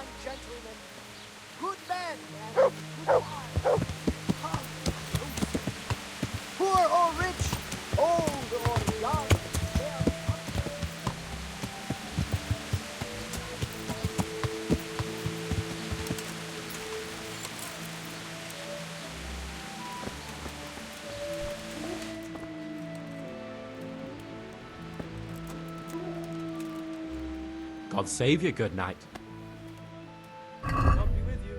and gentlemen, good men and good wives, poor or rich, old or young, they are God save you, good knight. God be with you.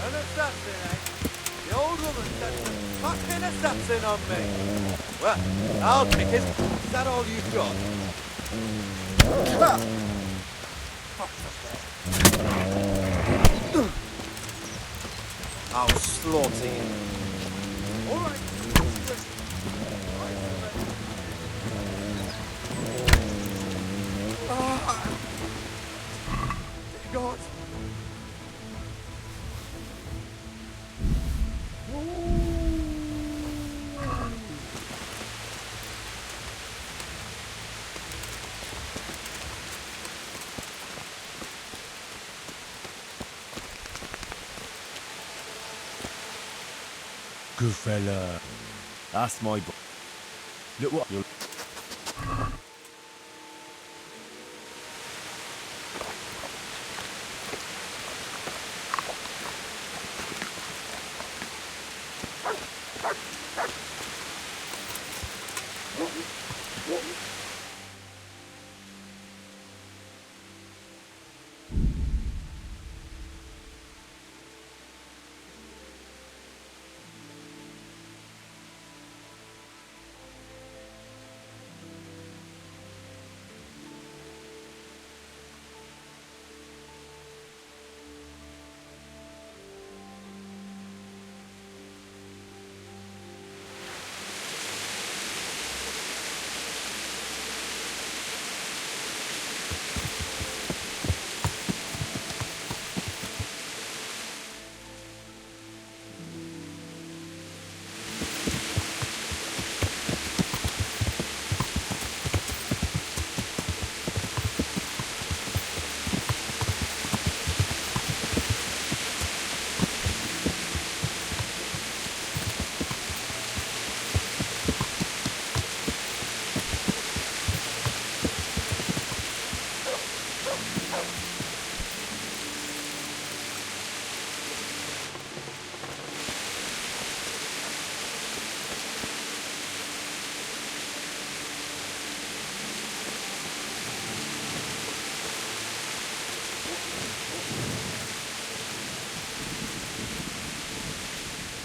An assassin, eh? The old woman sent a fucking assassin on me. Well, I'll take it. Is that all you've got? I'll slaughter you. All right. God. Good fella. That's my boy. Look what you're...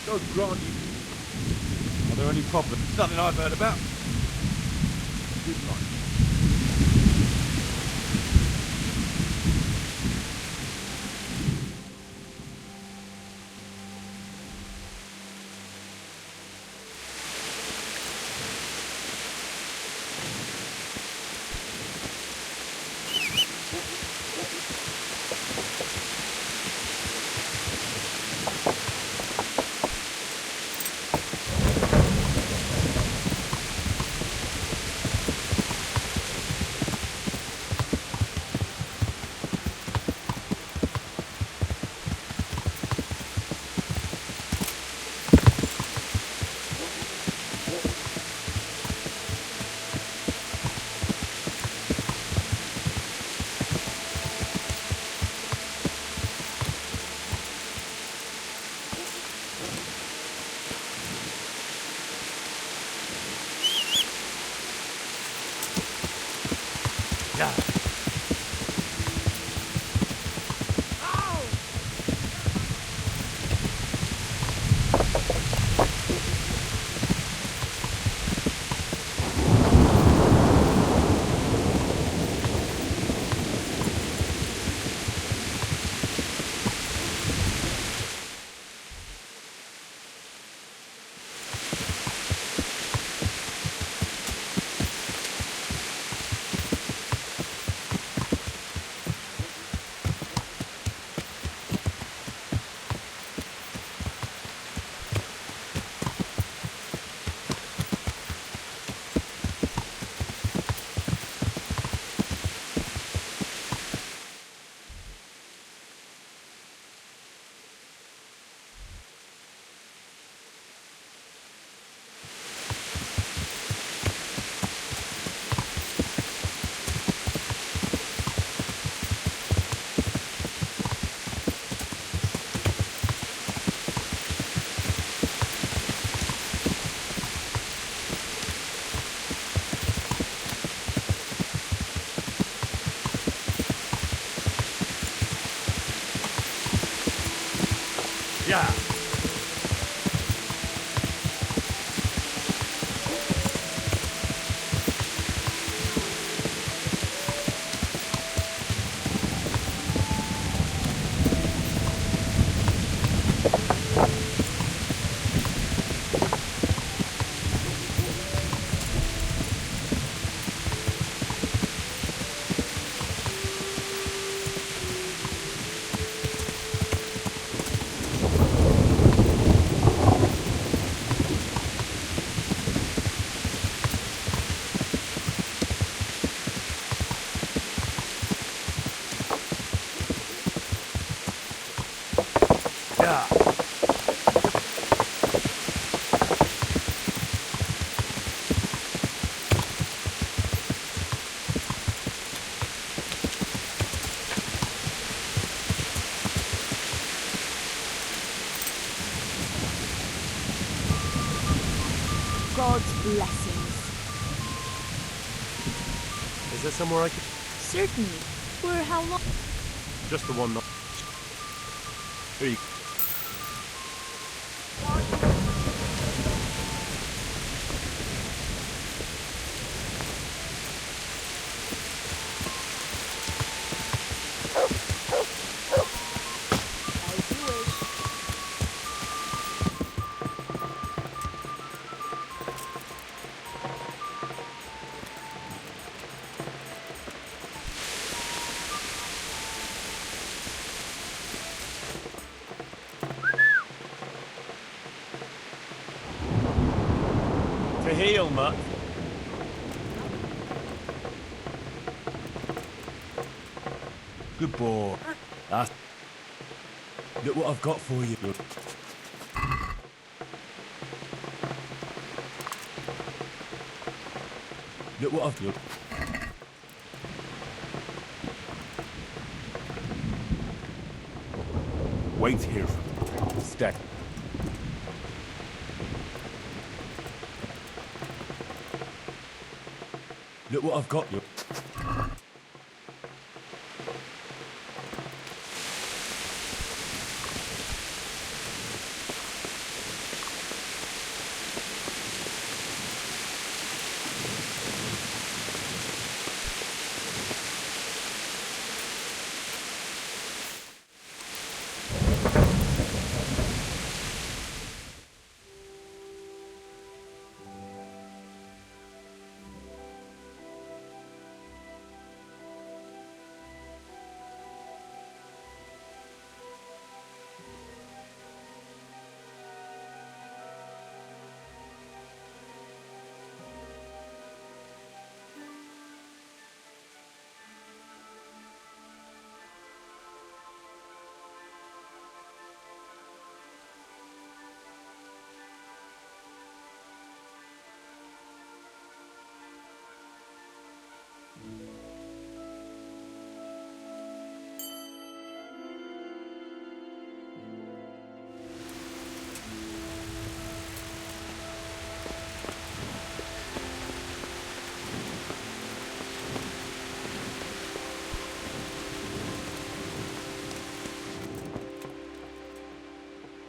God grant you. Are there any problems? Nothing I've heard about. Good night. Yeah. Yeah. God's blessings. Is there somewhere I could... Certainly. For how long? Just the one... Here you As you wish. to heal, Mutt. Good boy. That's... Look what I've got for you. Look what I've... Wait here. Stay. Look what I've got you.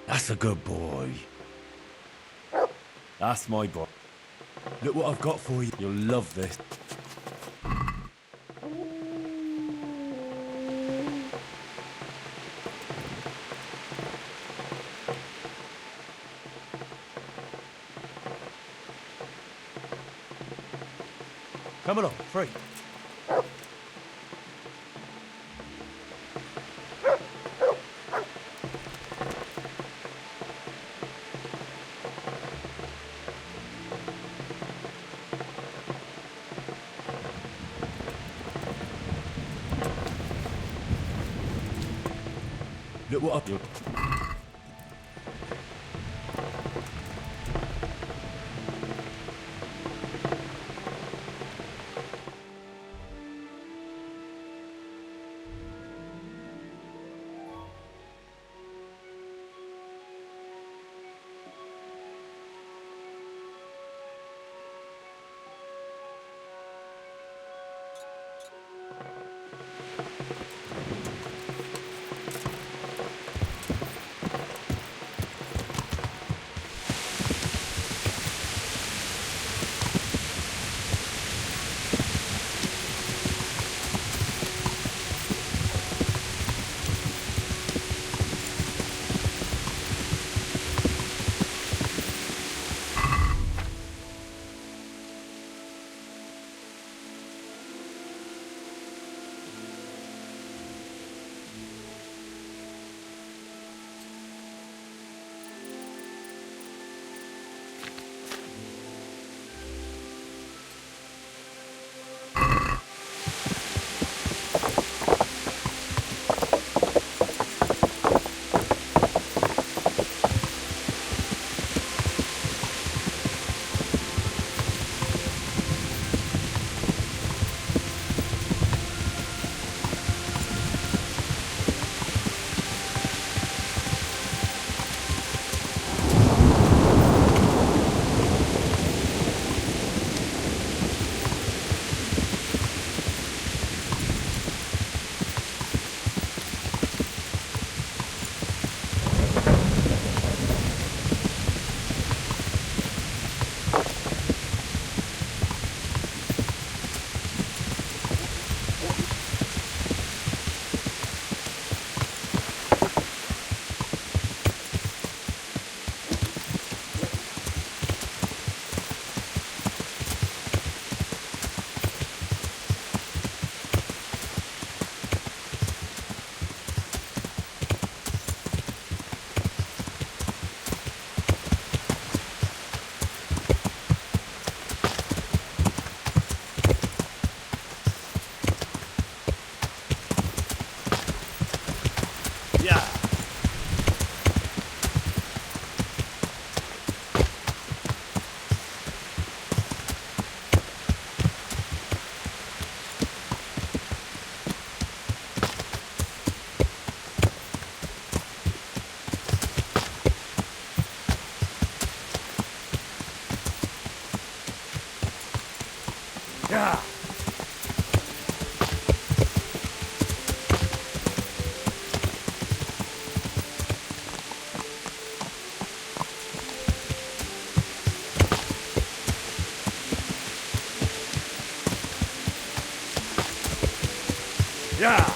That's a good boy. That's my boy. Look what I've got for you. You'll love this. Come along, free. Look what I've... Yeah. Yeah.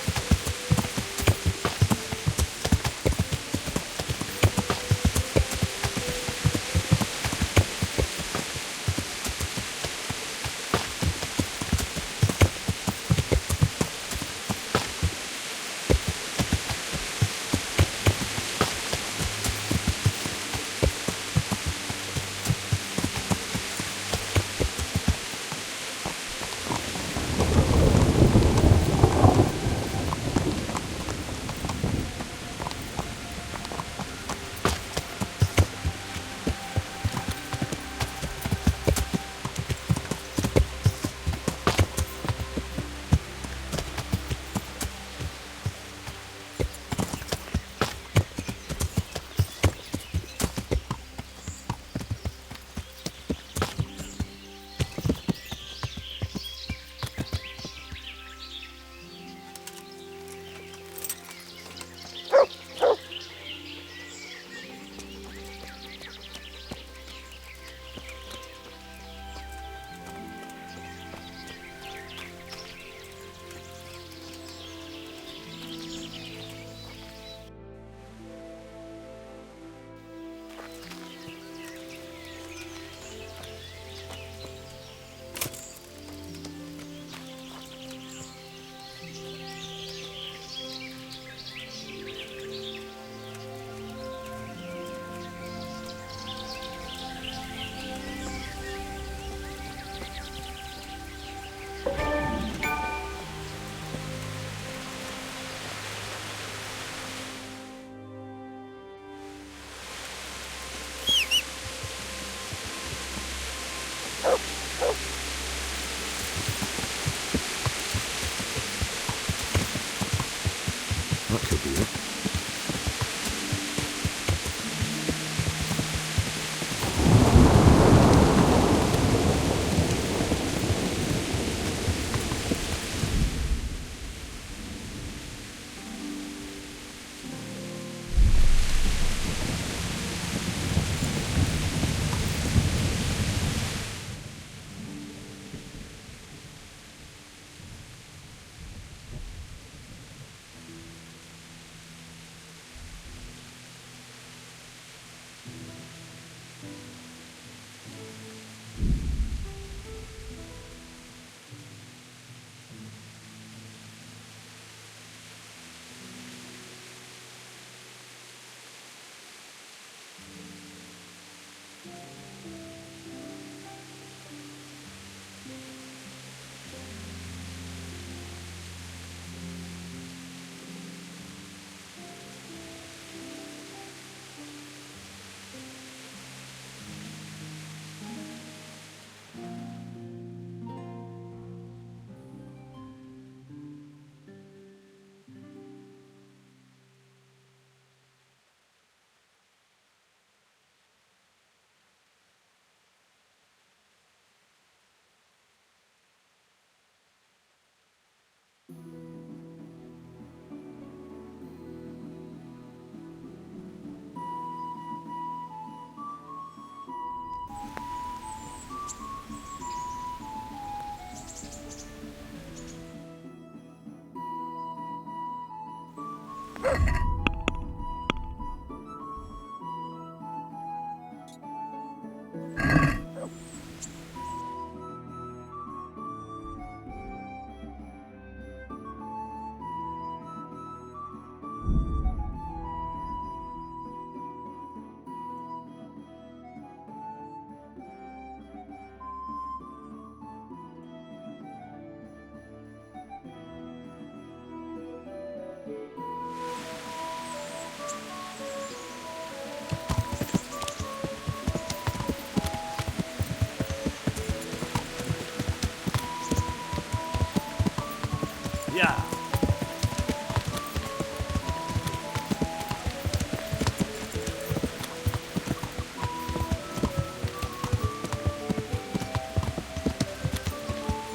That could be it.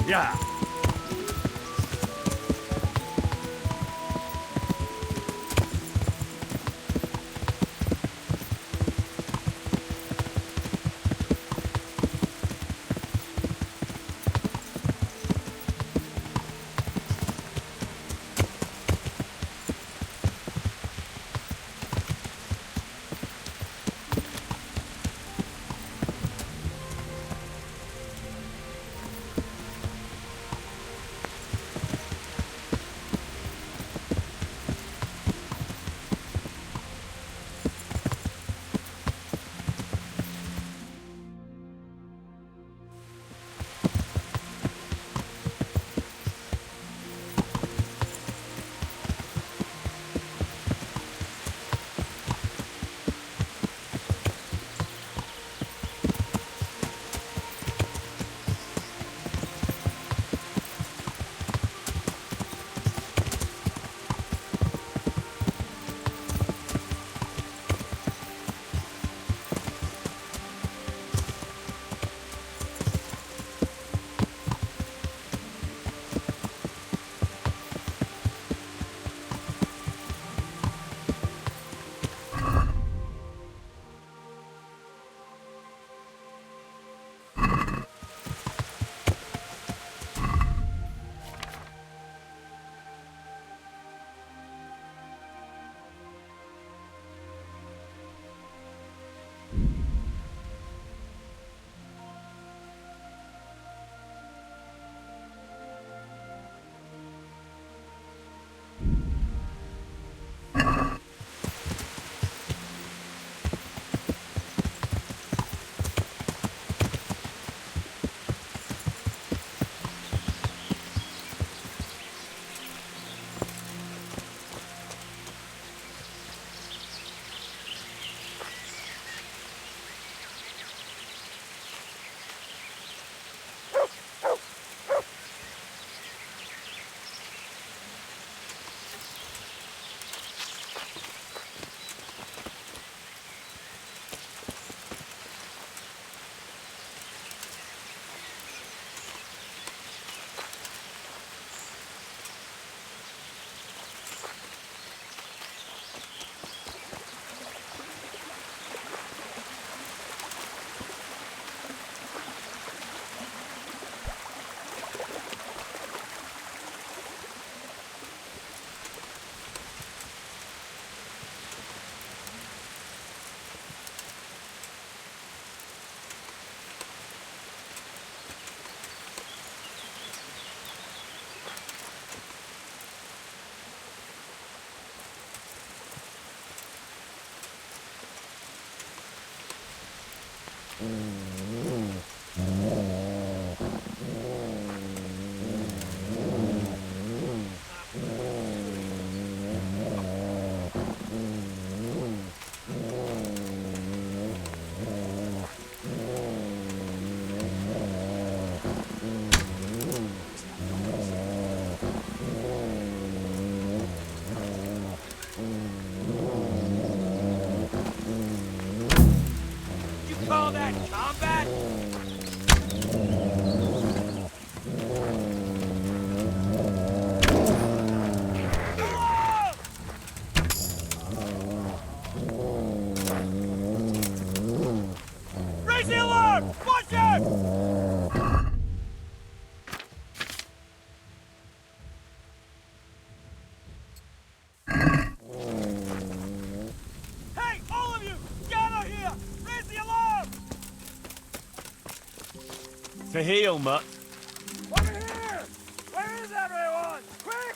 Yeah. Call that combat? Raise the alarm! Watch out! Hey, all of you! Gather here! Raise the alarm! To heal, mutt. Over here! Where is everyone? Quick!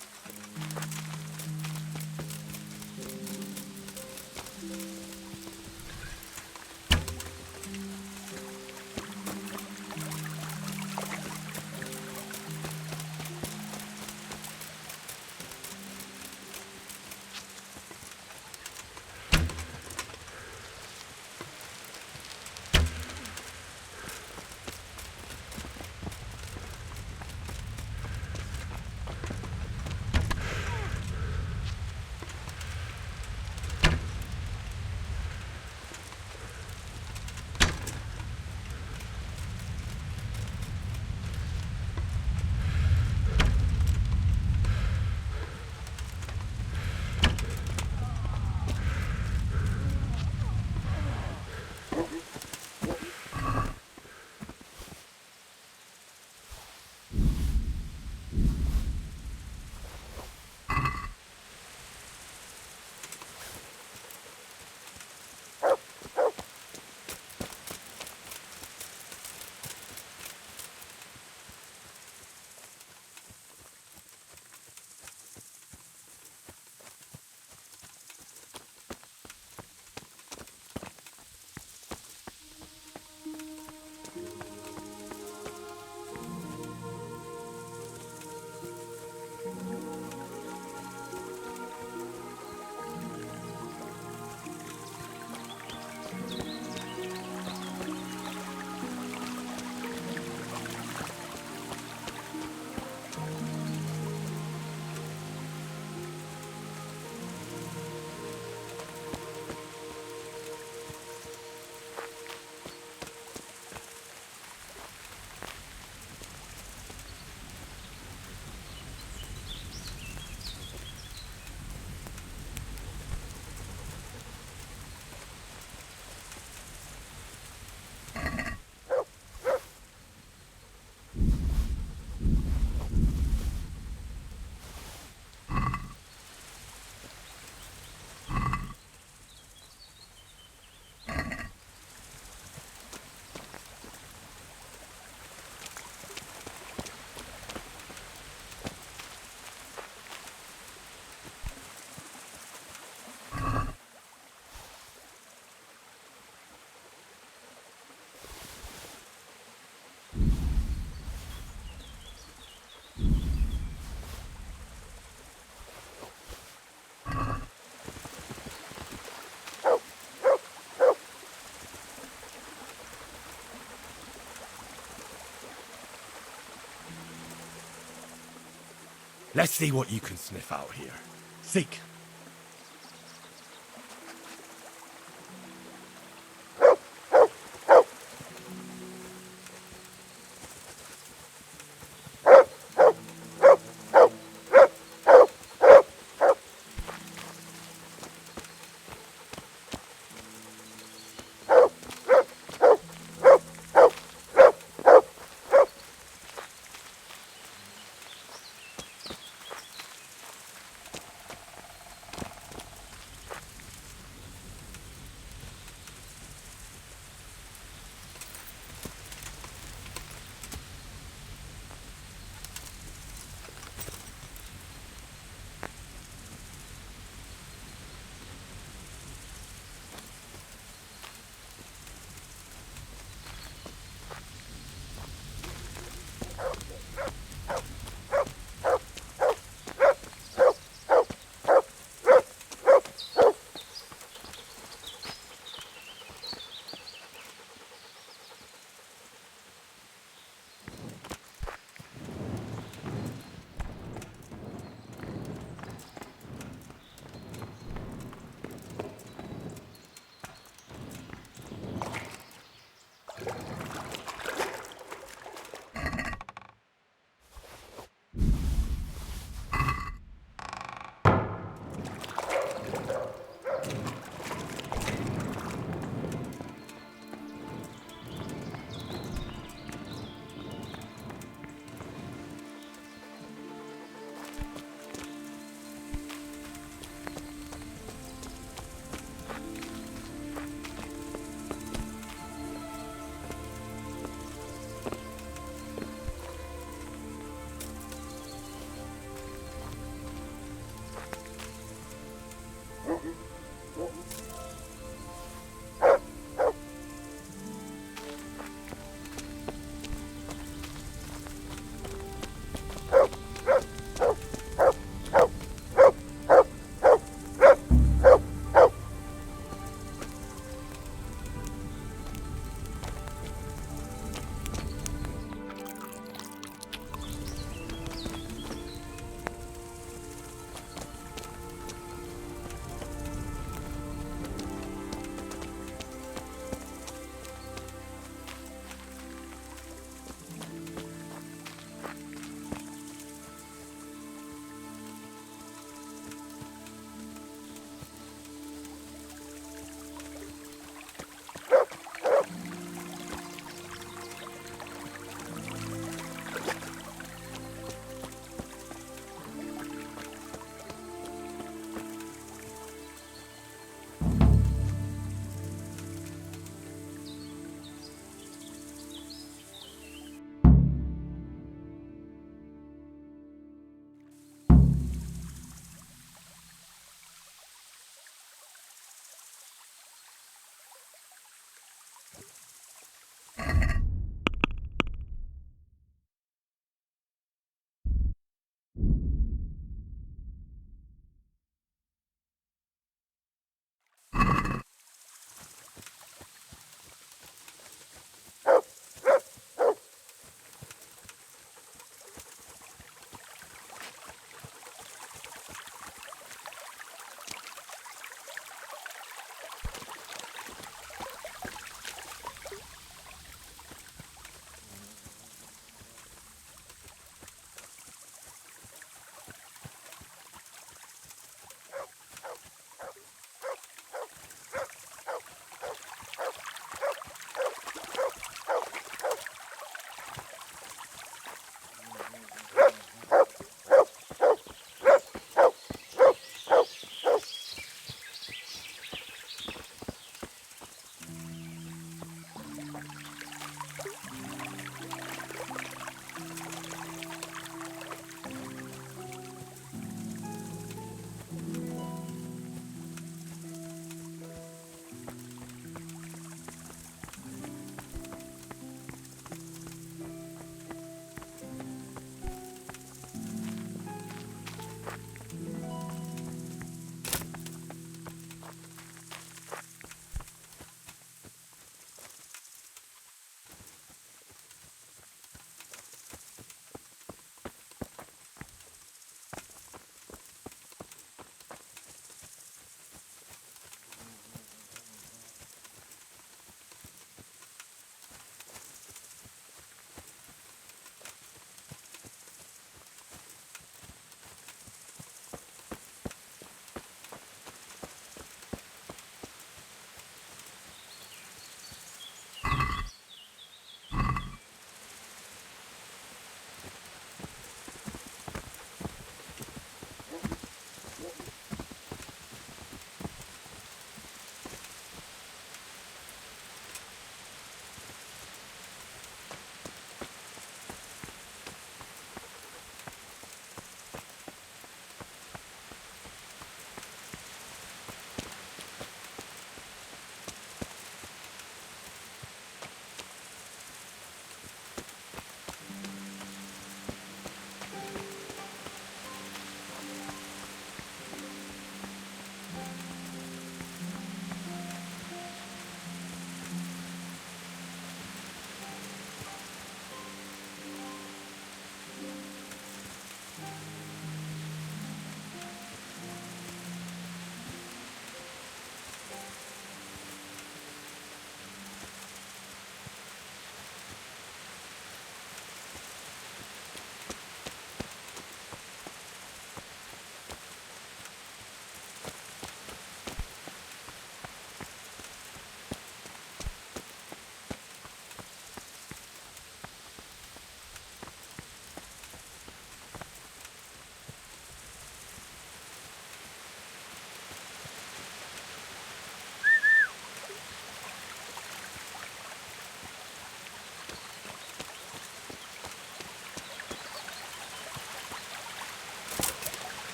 Let's see what you can sniff out here. Seek.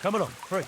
Come along, free.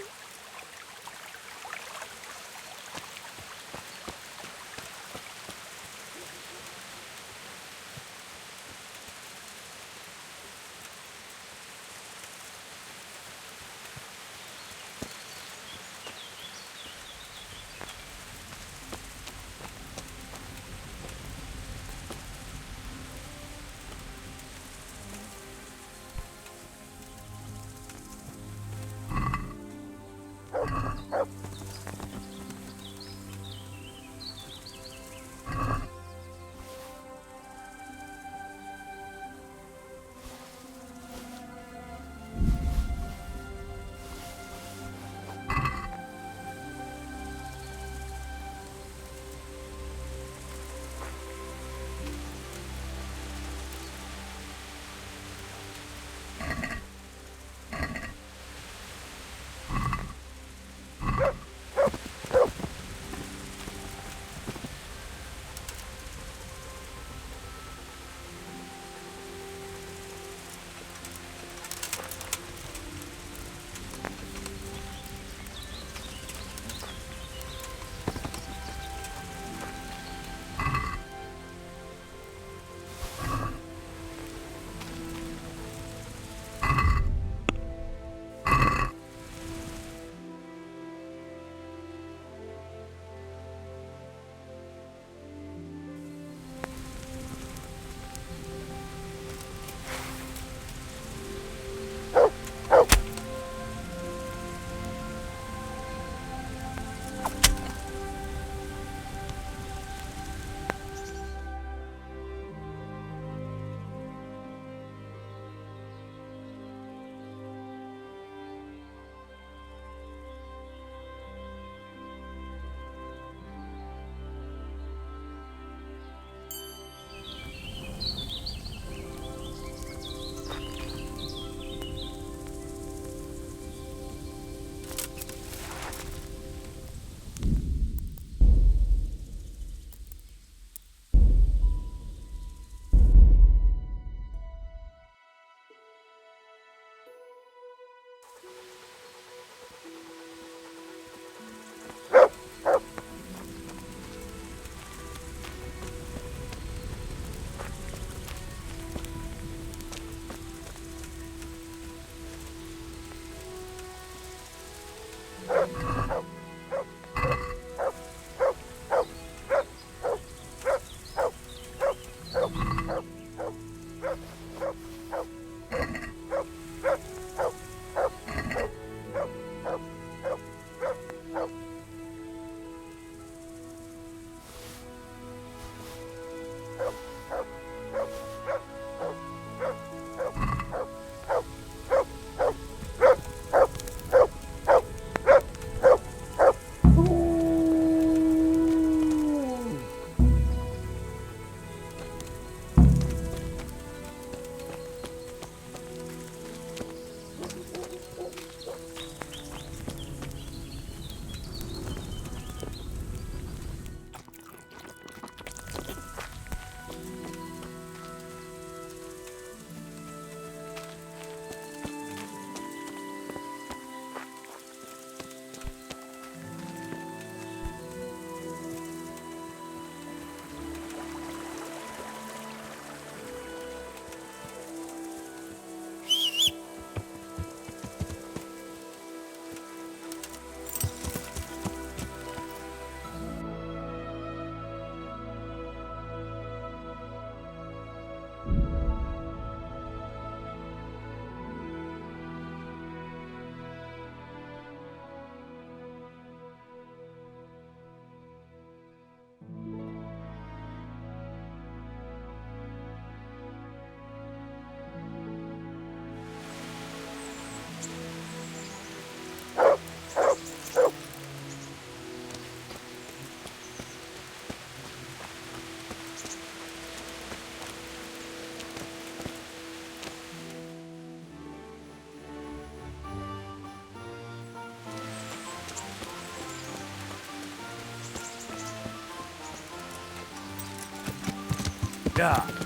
Yeah.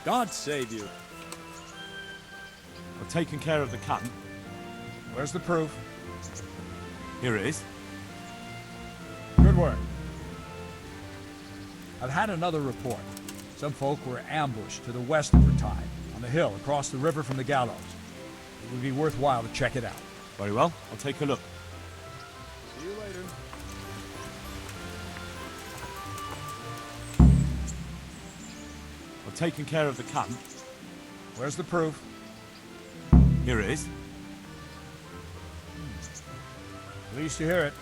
God save you. I've taken care of the camp. Where's the proof? Here it is. Good work. I've had another report. Some folk were ambushed to the west of Vertine, on the hill across the river from the gallows. It would be worthwhile to check it out. Very well, I'll take a look. See you later. I've taken care of the camp. Where's the proof? Here it is. Pleased to hear it.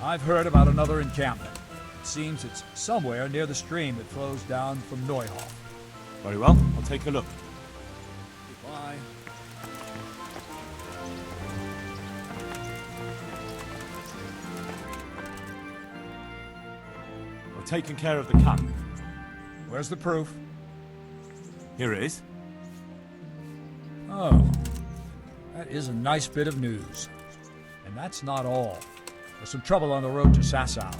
I've heard about another encampment. It seems it's somewhere near the stream that flows down from Neuhof. Very well, I'll take a look. Goodbye. I've taken care of the camp. Where's the proof? Here it is. Oh, that is a nice bit of news. And that's not all. There's some trouble on the road to Sasau.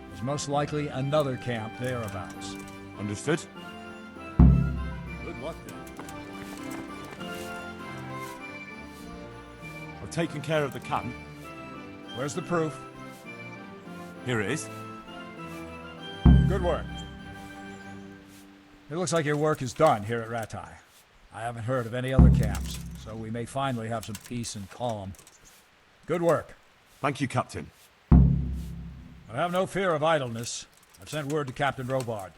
There's most likely another camp thereabouts. Understood. Good luck then. I've taken care of the camp. Where's the proof? Here it is. Good work. It looks like your work is done here at Ratai. I haven't heard of any other camps, so we may finally have some peace and calm. Good work. Thank you, Captain. I have no fear of idleness. I've sent word to Captain Robard.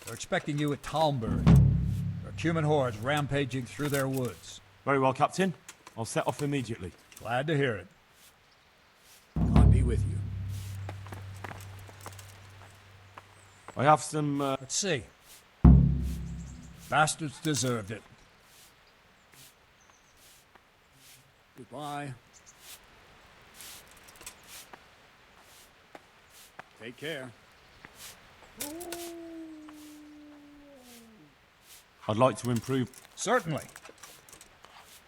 They're expecting you at Talmberg. There are Cuman hordes rampaging through their woods. Very well, Captain. I'll set off immediately. Glad to hear it. God be with you. I have some, Let's see. Bastards deserved it. Goodbye. Take care. I'd like to improve. Certainly.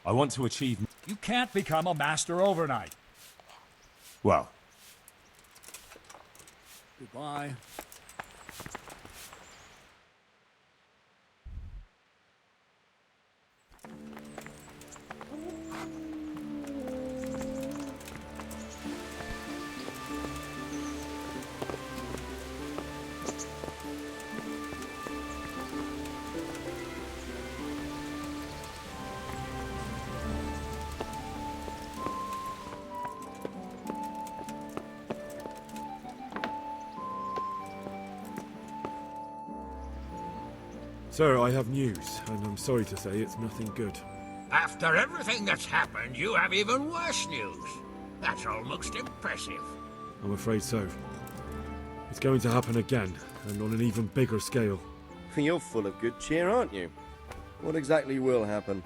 I want to achieve. You can't become a master overnight. Well, Goodbye. Sir, I have news, and I'm sorry to say it's nothing good. After everything that's happened, you have even worse news. That's almost impressive. I'm afraid so. It's going to happen again, and on an even bigger scale. You're full of good cheer, aren't you? What exactly will happen?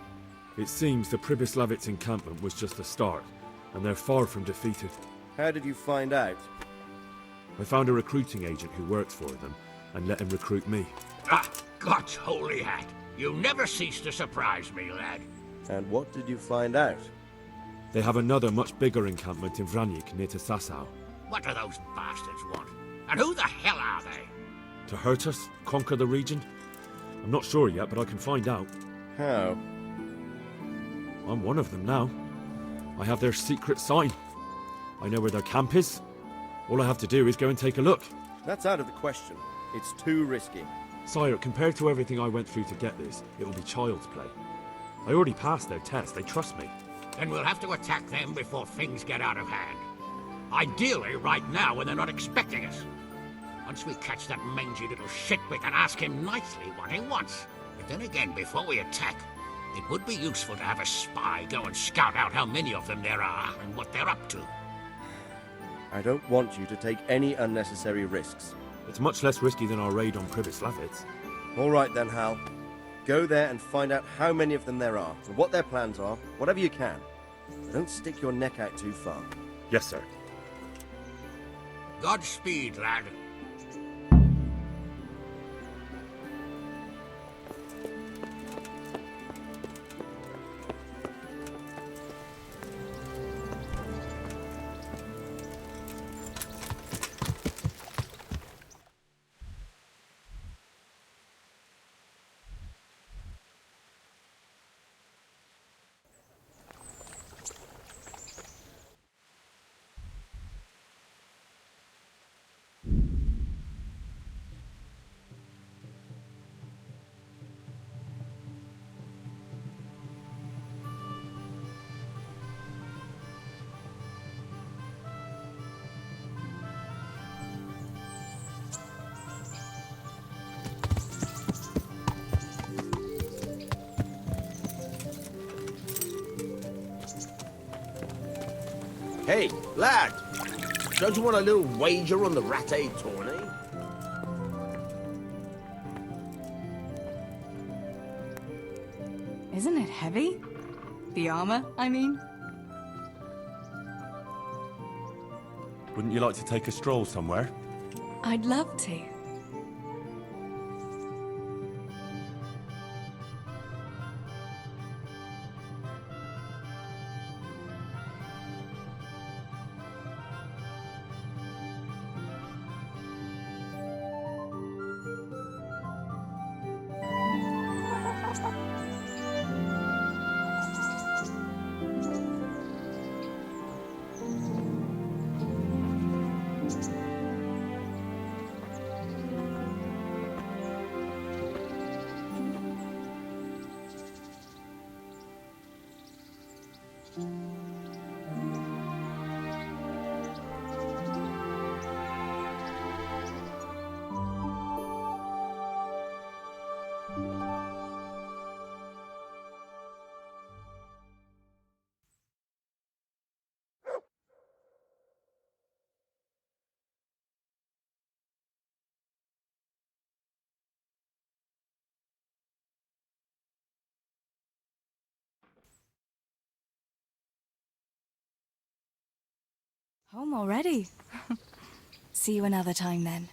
It seems the Pribyslavitz encampment was just the start, and they're far from defeated. How did you find out? I found a recruiting agent who works for them, and let him recruit me. Ah, God's holy hat. You never cease to surprise me, lad. And what did you find out? They have another much bigger encampment in Vranyk near to Sasau. What do those bastards want? And who the hell are they? To hurt us? Conquer the region? I'm not sure yet, but I can find out. How? I'm one of them now. I have their secret sign. I know where their camp is. All I have to do is go and take a look. That's out of the question. It's too risky. Sire, compared to everything I went through to get this, it will be child's play. I already passed their test. They trust me. Then we'll have to attack them before things get out of hand. Ideally, right now, when they're not expecting us. Once we catch that mangy little shit, we can ask him nicely what he wants. But then again, before we attack, it would be useful to have a spy go and scout out how many of them there are and what they're up to. I don't want you to take any unnecessary risks. It's much less risky than our raid on Pribyslavitz. All right then, Hal. Go there and find out how many of them there are, and what their plans are, whatever you can. But don't stick your neck out too far. Yes, sir. Godspeed, lad. Hey, lad! Don't you want a little wager on the ratte tourney? Isn't it heavy? The armor, I mean? Wouldn't you like to take a stroll somewhere? I'd love to. Home already. See you another time then.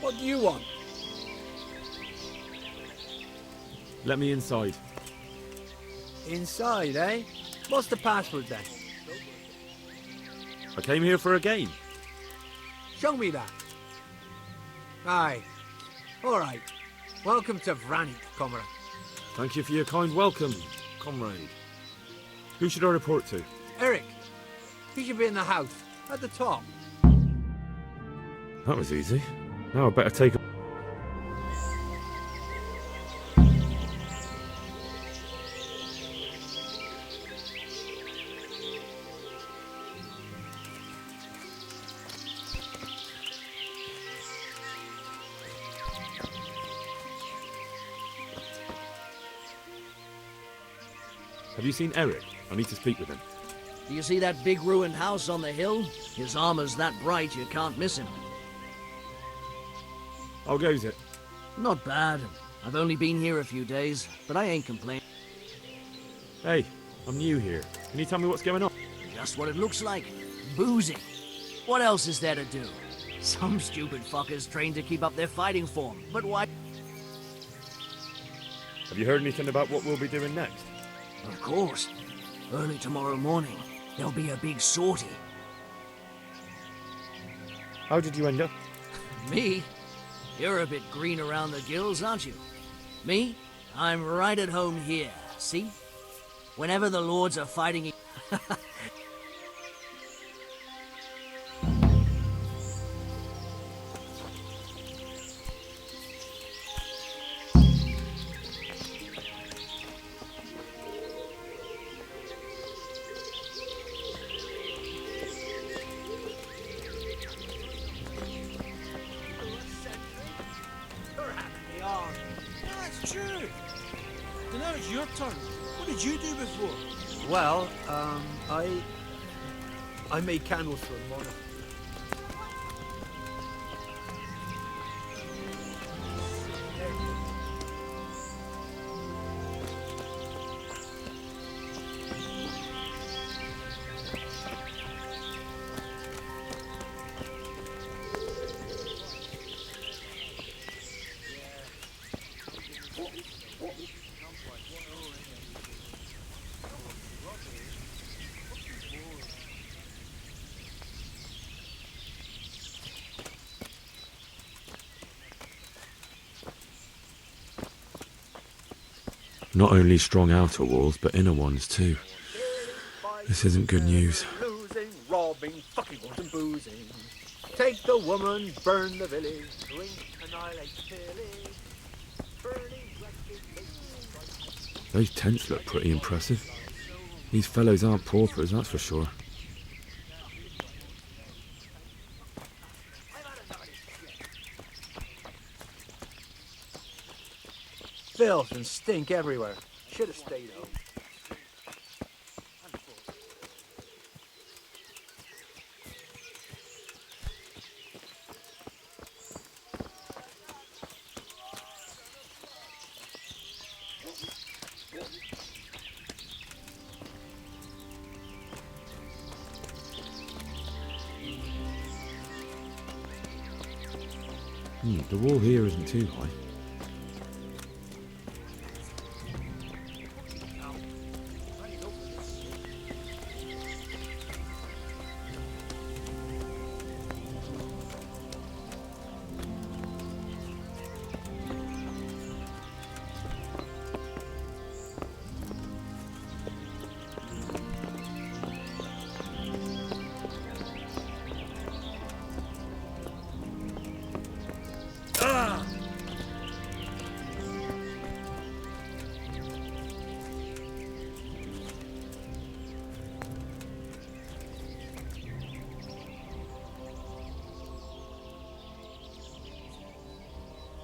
What do you want? Let me inside. Inside, eh? What's the password then? I came here for a game. Show me that. Aye. All right. Welcome to Vranik, comrade. Thank you for your kind welcome, comrade. Who should I report to? Eric, he should be in the house, at the top. That was easy. Now I better take a... Have you seen Eric? I need to speak with him. Do you see that big ruined house on the hill? His armor's that bright you can't miss him. How goes it? Not bad. I've only been here a few days, but I ain't complaining. Hey, I'm new here. Can you tell me what's going on? Just what it looks like. Boozing. What else is there to do? Some stupid fuckers trained to keep up their fighting form, but why? Have you heard anything about what we'll be doing next? Of course. Early tomorrow morning, there'll be a big sortie. How did you end up? Me? You're a bit green around the gills, aren't you? Me? I'm right at home here, see? Whenever the lords are fighting... That's true. And now it's your turn. What did you do before? Well, I made candles for a monastery. Not only strong outer walls, but inner ones too. This isn't good news. Losing, robbing, fucking and boozing. Take the woman, burn the village, drink, annihilate the village. Burning, Those tents look pretty impressive. These fellows aren't paupers, that's for sure. filth and stink everywhere. Should have stayed home. The wall here isn't too high.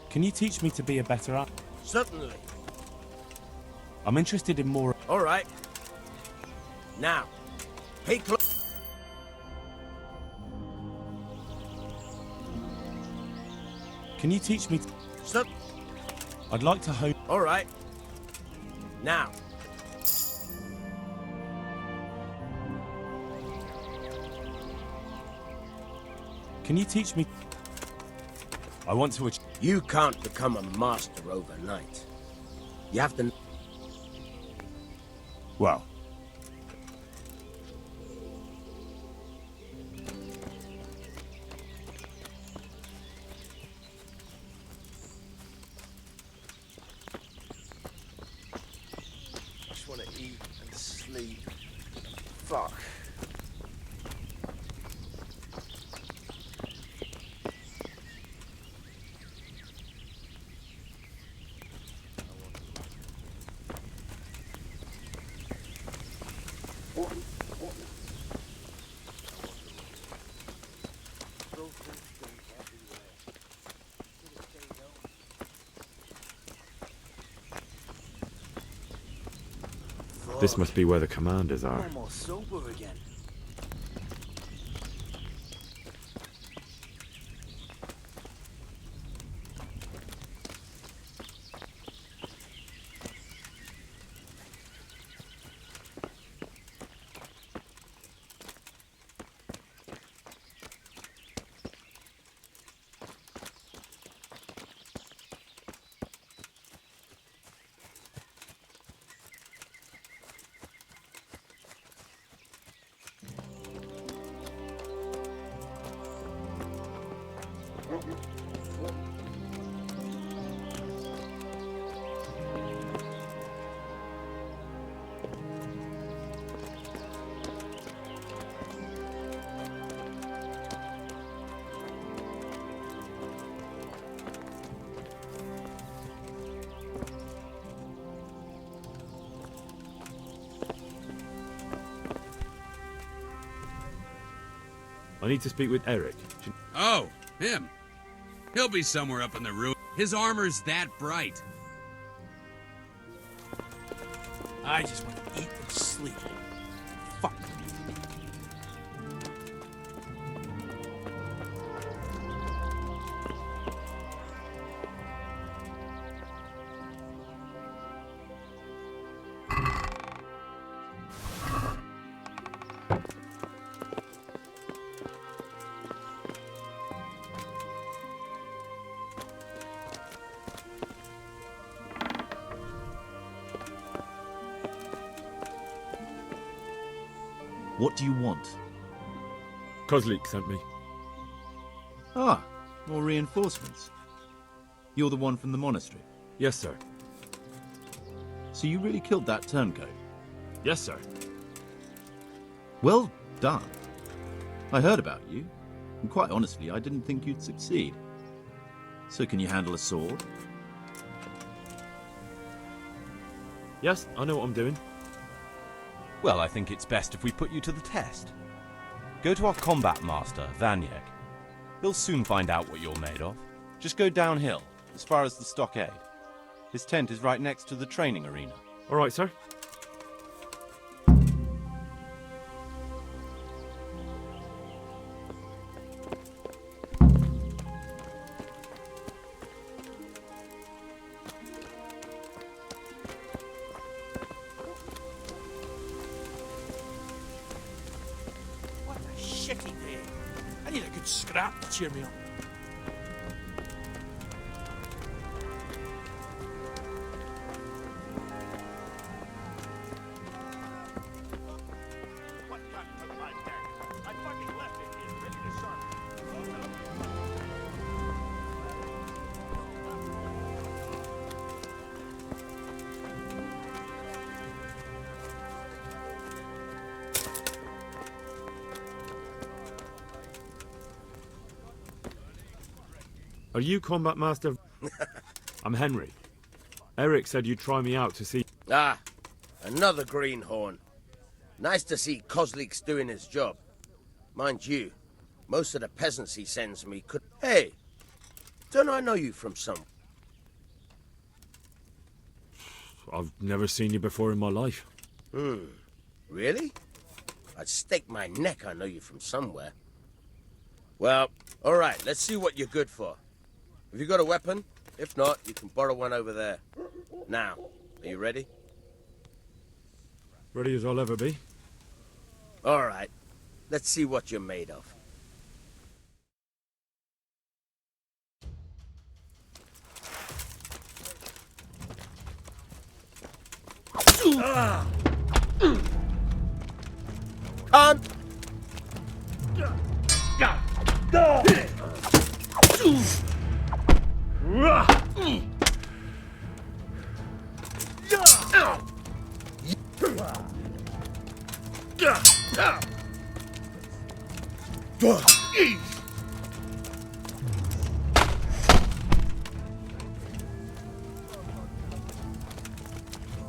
Can you teach me to be a better artist? Certainly. I'm interested in more... All right. Now, pay close. Can you teach me... I'd like to hone... All right. Now. Can you teach me... I want to... You can't become a master overnight. You have to... Well... I just want to eat and sleep. Fuck. This must be where the commanders are. Almost sober again. I need to speak with Eric. Oh, him. He'll be somewhere up in the room. His armor's that bright. I just want to eat and sleep. Fuck. What do you want? Kozlik sent me. Ah, more reinforcements. You're the one from the monastery? Yes, sir. So you really killed that turncoat? Yes, sir. Well done. I heard about you, and quite honestly, I didn't think you'd succeed. So can you handle a sword? Yes, I know what I'm doing. Well, I think it's best if we put you to the test. Go to our combat master, Vanyek. He'll soon find out what you're made of. Just go downhill, as far as the stockade. His tent is right next to the training arena. All right, sir. What a shitty day. I need a good scrap to cheer me up. Are you combat master? I'm Henry. Eric said you'd try me out to see... Ah, another greenhorn. Nice to see Kozlik's doing his job. Mind you, most of the peasants he sends me could... Hey, don't I know you from some... I've never seen you before in my life. Really? I'd stake my neck I know you from somewhere. Well, all right, let's see what you're good for. Have you got a weapon? If not, you can borrow one over there. Now, are you ready? Ready as I'll ever be. All right, let's see what you're made of. On!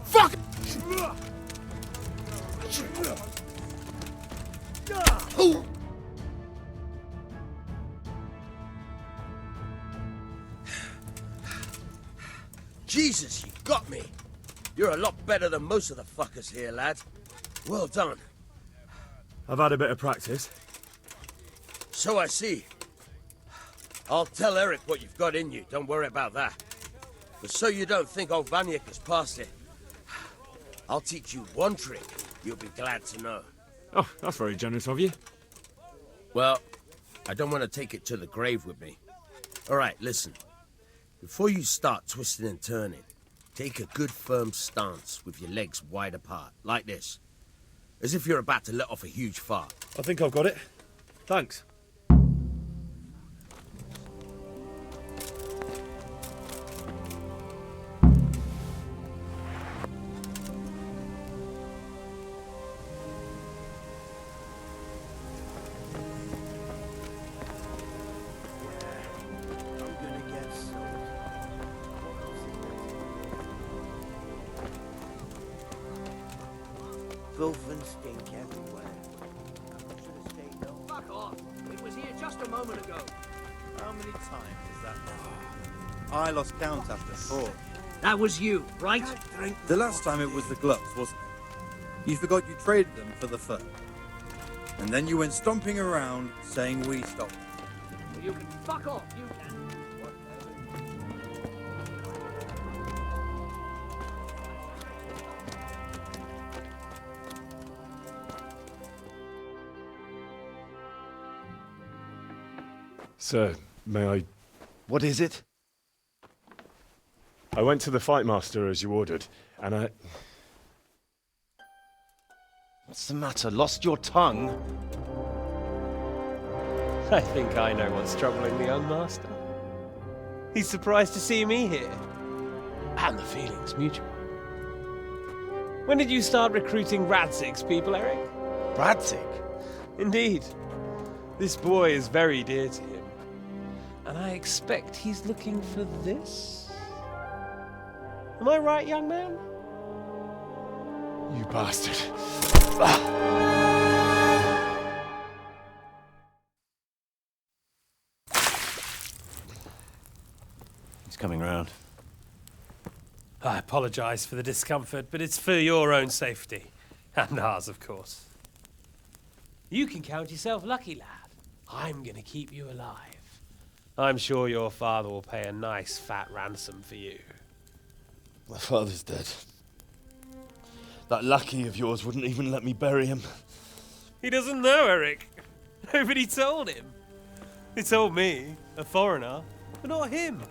Fuck! Jesus, you got me. You're a lot better than most of the fuckers here, lad. Well done. I've had a bit of practice. So I see. I'll tell Eric what you've got in you. Don't worry about that. But so you don't think old Vanyek has passed it, I'll teach you one trick you'll be glad to know. Oh, that's very generous of you. Well, I don't want to take it to the grave with me. All right, listen. Before you start twisting and turning, take a good firm stance with your legs wide apart, like this. As if you're about to let off a huge fart. I think I've got it. Thanks. Filth and stink everywhere. Fuck off. just a moment ago. How many times is that? I lost count after 4. That was you, right? The last time it was the gloves, wasn't it? You forgot you traded them for the fur. And then you went stomping around saying we stopped. Well, you can fuck off, you can. Sir, may I... What is it? I went to the fight master as you ordered, and I... What's the matter? Lost your tongue? I think I know what's troubling the young master. He's surprised to see me here. And the feeling's mutual. When did you start recruiting Radzig's people, Eric? Radzig? Indeed. This boy is very dear to him. And I expect he's looking for this? Am I right, young man? You bastard. He's coming round. I apologize for the discomfort, but it's for your own safety. And ours, of course. You can count yourself lucky, lad. I'm gonna keep you alive. I'm sure your father will pay a nice fat ransom for you. My father's dead. That lackey of yours wouldn't even let me bury him. He doesn't know, Eric. Nobody told him. They told me, a foreigner, but not him.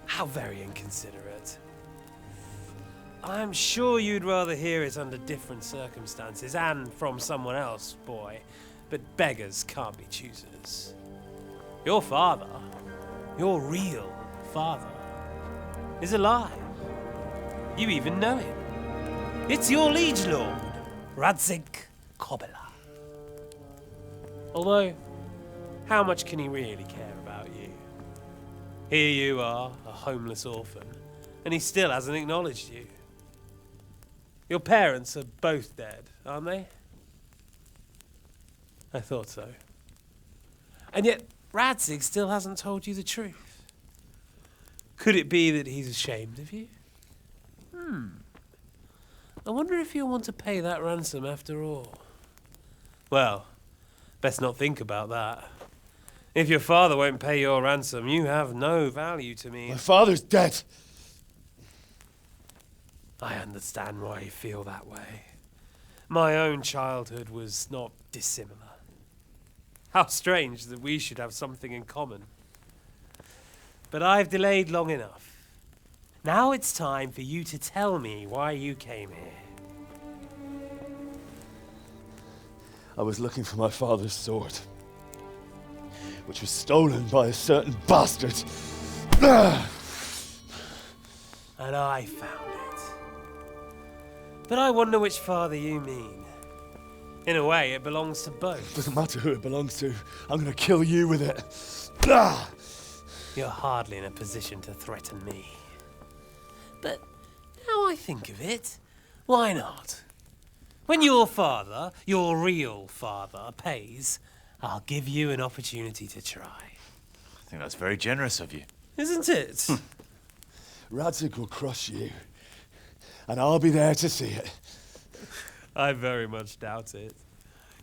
How very inconsiderate. I'm sure you'd rather hear it under different circumstances and from someone else, boy. But beggars can't be choosers. Your father, your real father, is alive. You even know him. It's your liege lord, Radzig Kobyla. Although, how much can he really care about you? Here you are, a homeless orphan, and he still hasn't acknowledged you. Your parents are both dead, aren't they? I thought so. And yet, Radzig still hasn't told you the truth. Could it be that he's ashamed of you? I wonder if you'll want to pay that ransom after all. Well, best not think about that. If your father won't pay your ransom, you have no value to me. My father's dead. I understand why you feel that way. My own childhood was not dissimilar. How strange that we should have something in common. But I've delayed long enough. Now it's time for you to tell me why you came here. I was looking for my father's sword, which was stolen by a certain bastard. And I found it. But I wonder which father you mean. In a way, it belongs to both. Doesn't matter who it belongs to. I'm gonna kill you with it. You're hardly in a position to threaten me. But now I think of it, why not? When your father, your real father, pays, I'll give you an opportunity to try. I think that's very generous of you. Isn't it? Radzig will crush you, and I'll be there to see it. I very much doubt it.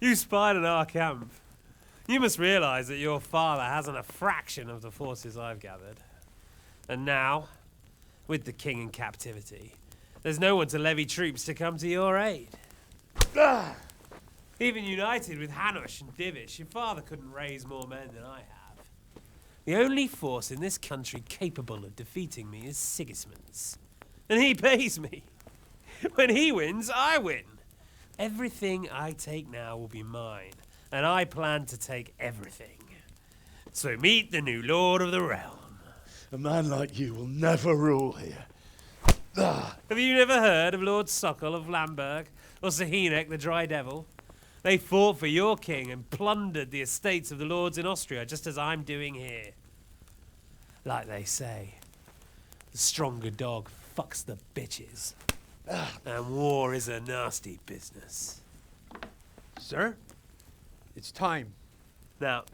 You spied on our camp. You must realize that your father hasn't a fraction of the forces I've gathered. And now, with the king in captivity, there's no one to levy troops to come to your aid. Even united with Hanush and Divish, your father couldn't raise more men than I have. The only force in this country capable of defeating me is Sigismund's. And he pays me. When he wins, I win. Everything I take now will be mine, and I plan to take everything. So meet the new lord of the realm. A man like you will never rule here. Have you never heard of Lord Sokol of Lamberg, or Sahinek the Dry Devil? They fought for your king and plundered the estates of the lords in Austria, just as I'm doing here. Like they say, the stronger dog fucks the bitches. And war is a nasty business. Sir, it's time. Now,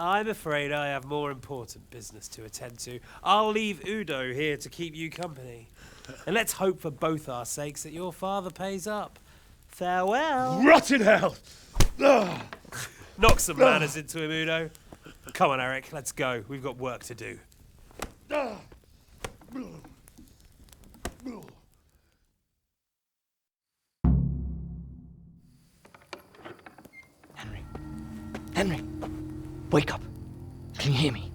I'm afraid I have more important business to attend to. I'll leave Udo here to keep you company. And let's hope for both our sakes that your father pays up. Farewell. Rotten hell! Knock some manners into him, Udo. Come on, Eric, let's go. We've got work to do. Henry, wake up. Can you hear me?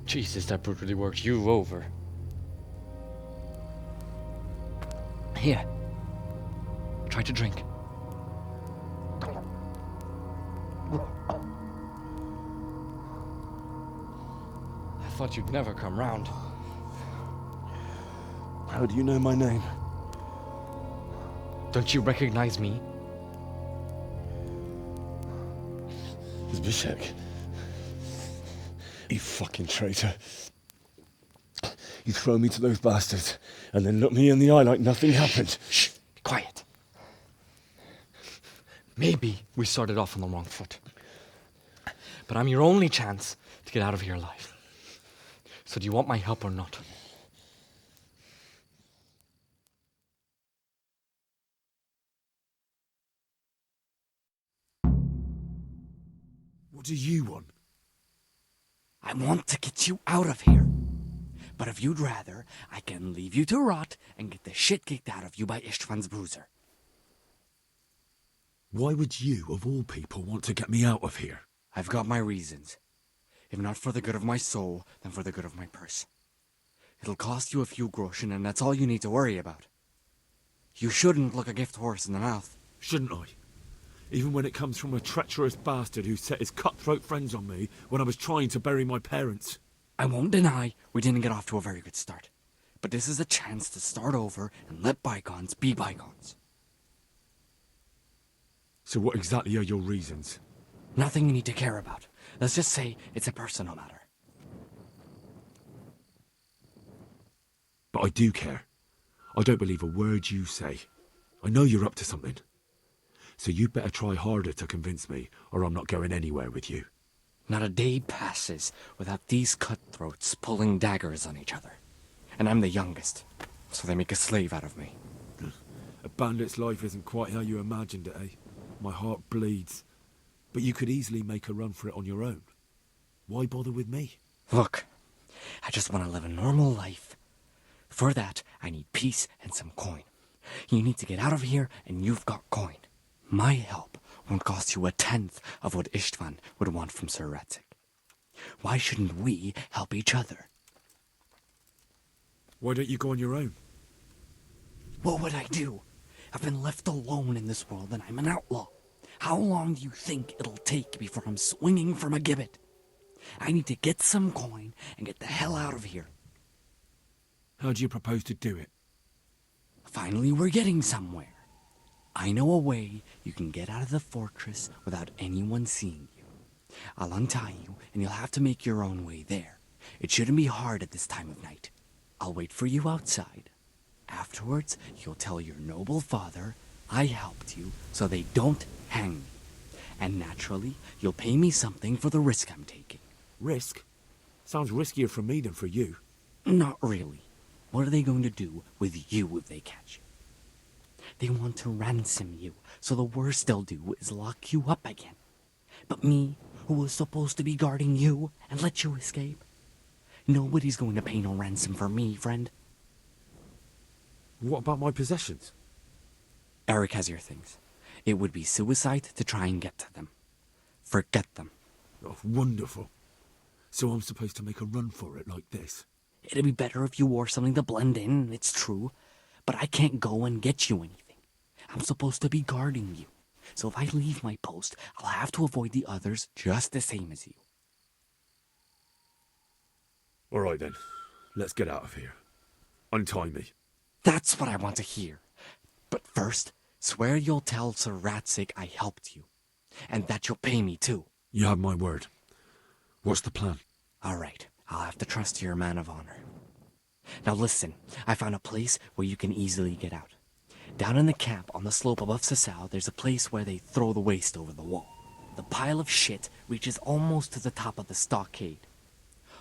Jesus, that brutally worked you over. Here. Try to drink. I thought you'd never come round. How do you know my name? Don't you recognize me? Zbyszek. You fucking traitor. You throw me to those bastards and then look me in the eye like nothing happened. Shh, quiet. Maybe we started off on the wrong foot. But I'm your only chance to get out of here alive. So do you want my help or not? What do you want? I want to get you out of here. But if you'd rather, I can leave you to rot and get the shit kicked out of you by Istvan's bruiser. Why would you, of all people, want to get me out of here? I've got my reasons. If not for the good of my soul, then for the good of my purse. It'll cost you a few groschen, and that's all you need to worry about. You shouldn't look a gift horse in the mouth. Shouldn't I? Even when it comes from a treacherous bastard who set his cutthroat friends on me when I was trying to bury my parents. I won't deny we didn't get off to a very good start. But this is a chance to start over and let bygones be bygones. So what exactly are your reasons? Nothing you need to care about. Let's just say it's a personal matter. But I do care. I don't believe a word you say. I know you're up to something. So you better try harder to convince me, or I'm not going anywhere with you. Not a day passes without these cutthroats pulling daggers on each other. And I'm the youngest, so they make a slave out of me. A bandit's life isn't quite how you imagined it, eh? My heart bleeds. But you could easily make a run for it on your own. Why bother with me? Look, I just want to live a normal life. For that, I need peace and some coin. You need to get out of here, and you've got coin. My help won't cost you a tenth of what Istvan would want from Sir Radzig. Why shouldn't we help each other? Why don't you go on your own? What would I do? I've been left alone in this world and I'm an outlaw. How long do you think it'll take before I'm swinging from a gibbet? I need to get some coin and get the hell out of here. How do you propose to do it? Finally, we're getting somewhere. I know a way you can get out of the fortress without anyone seeing you. I'll untie you, and you'll have to make your own way there. It shouldn't be hard at this time of night. I'll wait for you outside. Afterwards, you'll tell your noble father I helped you so they don't hang me. And naturally, you'll pay me something for the risk I'm taking. Risk? Sounds riskier for me than for you. Not really. What are they going to do with you if they catch you? They want to ransom you, so the worst they'll do is lock you up again. But me, who was supposed to be guarding you and let you escape? Nobody's going to pay no ransom for me, friend. What about my possessions? Eric has your things. It would be suicide to try and get to them. Forget them. Oh, wonderful. So I'm supposed to make a run for it like this? It'd be better if you wore something to blend in, it's true. But I can't go and get you anything. I'm supposed to be guarding you. So if I leave my post, I'll have to avoid the others just the same as you. All right then. Let's get out of here. Untie me. That's what I want to hear. But first, swear you'll tell Sir Radzig I helped you. And that you'll pay me too. You have my word. What's the plan? All right. I'll have to trust you're a man of honor. Now listen, I found a place where you can easily get out. Down in the camp on the slope above Sasau, there's a place where they throw the waste over the wall. The pile of shit reaches almost to the top of the stockade.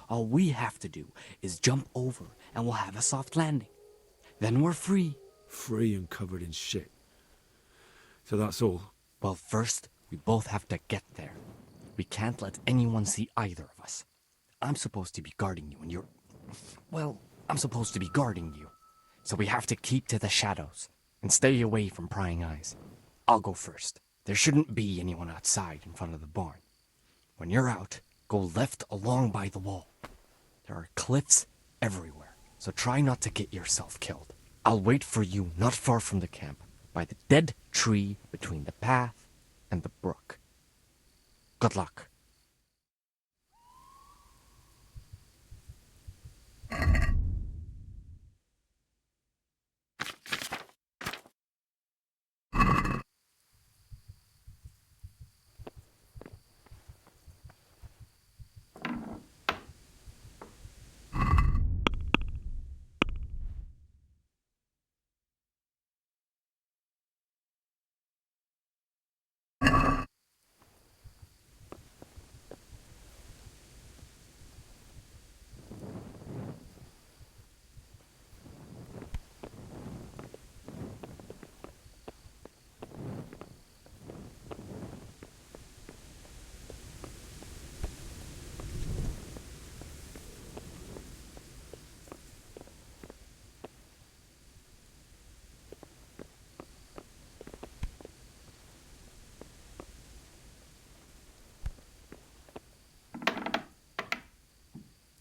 All we have to do is jump over and we'll have a soft landing. Then we're free. Free and covered in shit. So that's all? Well, first, we both have to get there. We can't let anyone see either of us. I'm supposed to be guarding you and you're... Well, I'm supposed to be guarding you. So we have to keep to the shadows and stay away from prying eyes. I'll go first. There shouldn't be anyone outside in front of the barn. When you're out, go left along by the wall. There are cliffs everywhere, so try not to get yourself killed. I'll wait for you not far from the camp, by the dead tree between the path and the brook. Good luck.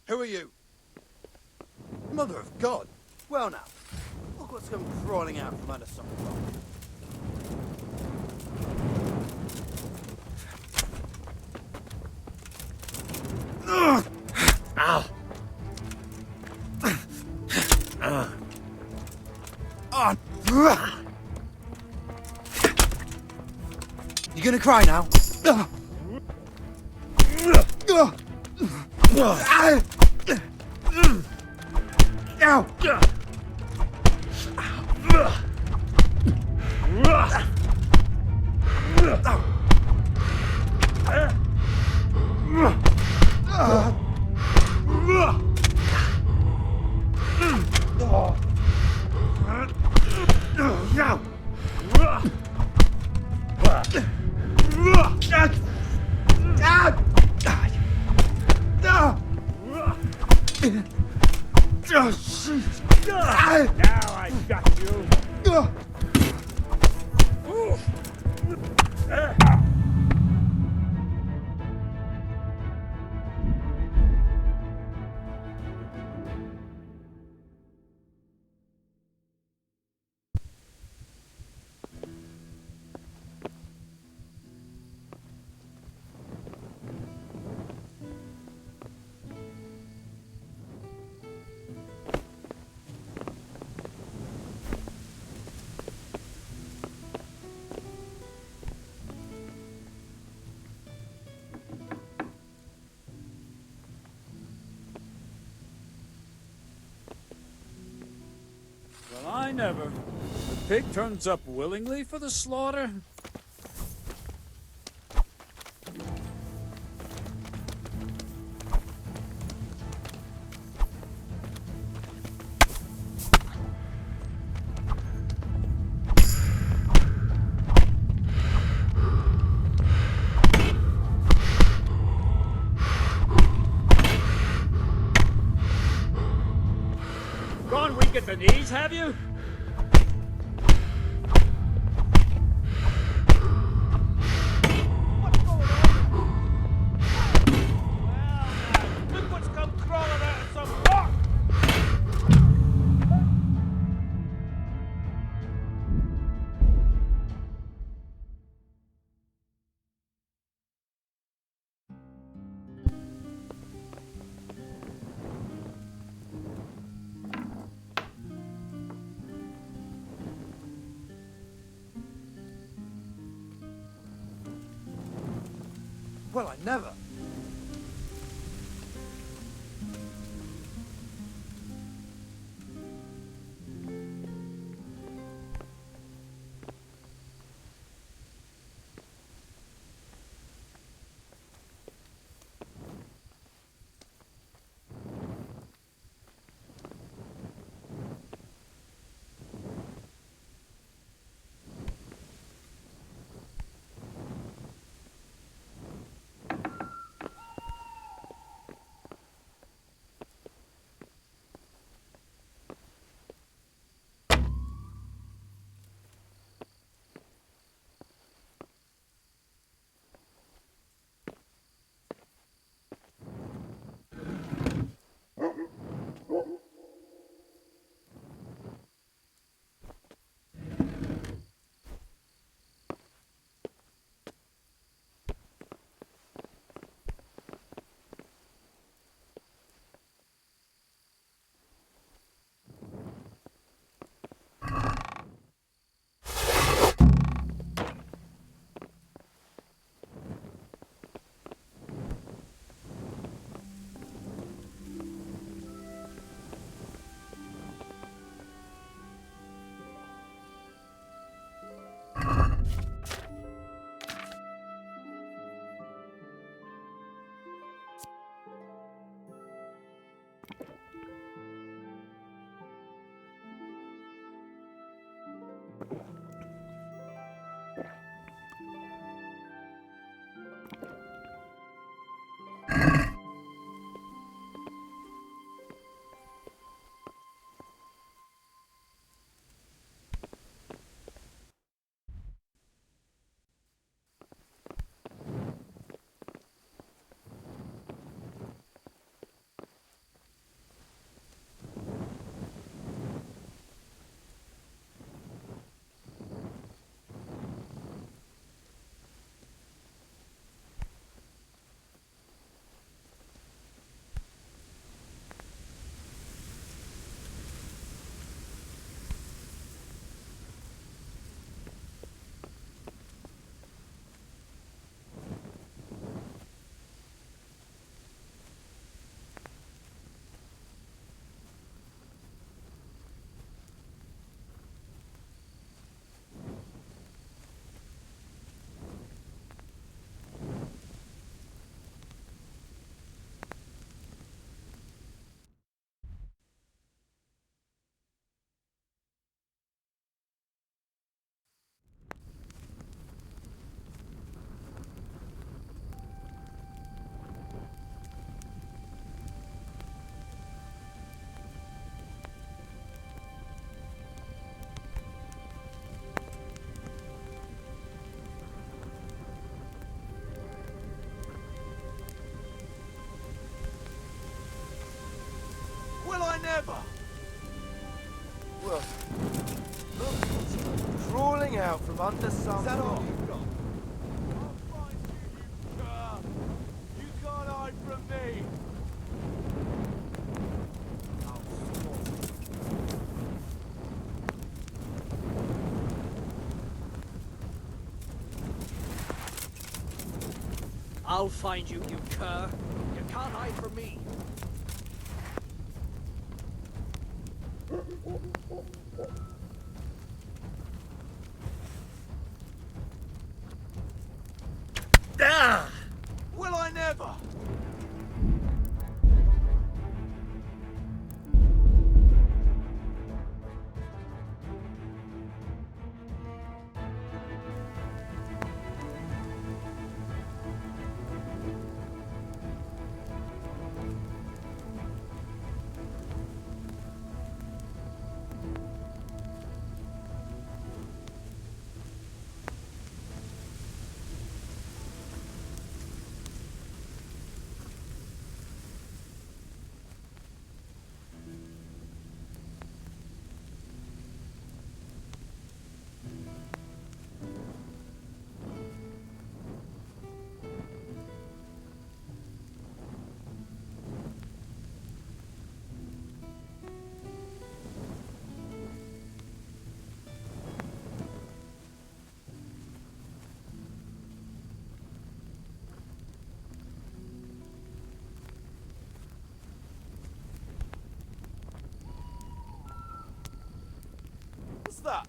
Who are you? Mother of God! Well now, look what's come crawling out from under some rock. Ow! You gonna cry now? Now I got you. Well, I never. The pig turns up willingly for the slaughter. Gone weak at the knees, have you? Look what's come crawling out of some rock! Well, I never. Will I never? Well, look what's crawling out from under some rock. All you've got? I'll find you, you cur. You can't hide from me. I'll find you, you cur. You can't hide from me. Ah! Will I never? What's that?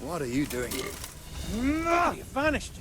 What are you doing here? You vanished.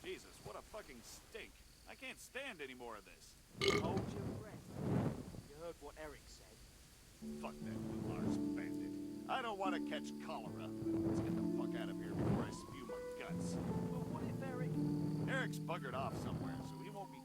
Jesus, what a fucking stink. I can't stand any more of this. Hold your breath. You heard what Eric said. Fuck that Lars bandit. I don't want to catch cholera. Let's get the fuck out of here before I spew my guts. But what if Eric... Eric's buggered off somewhere, so he won't be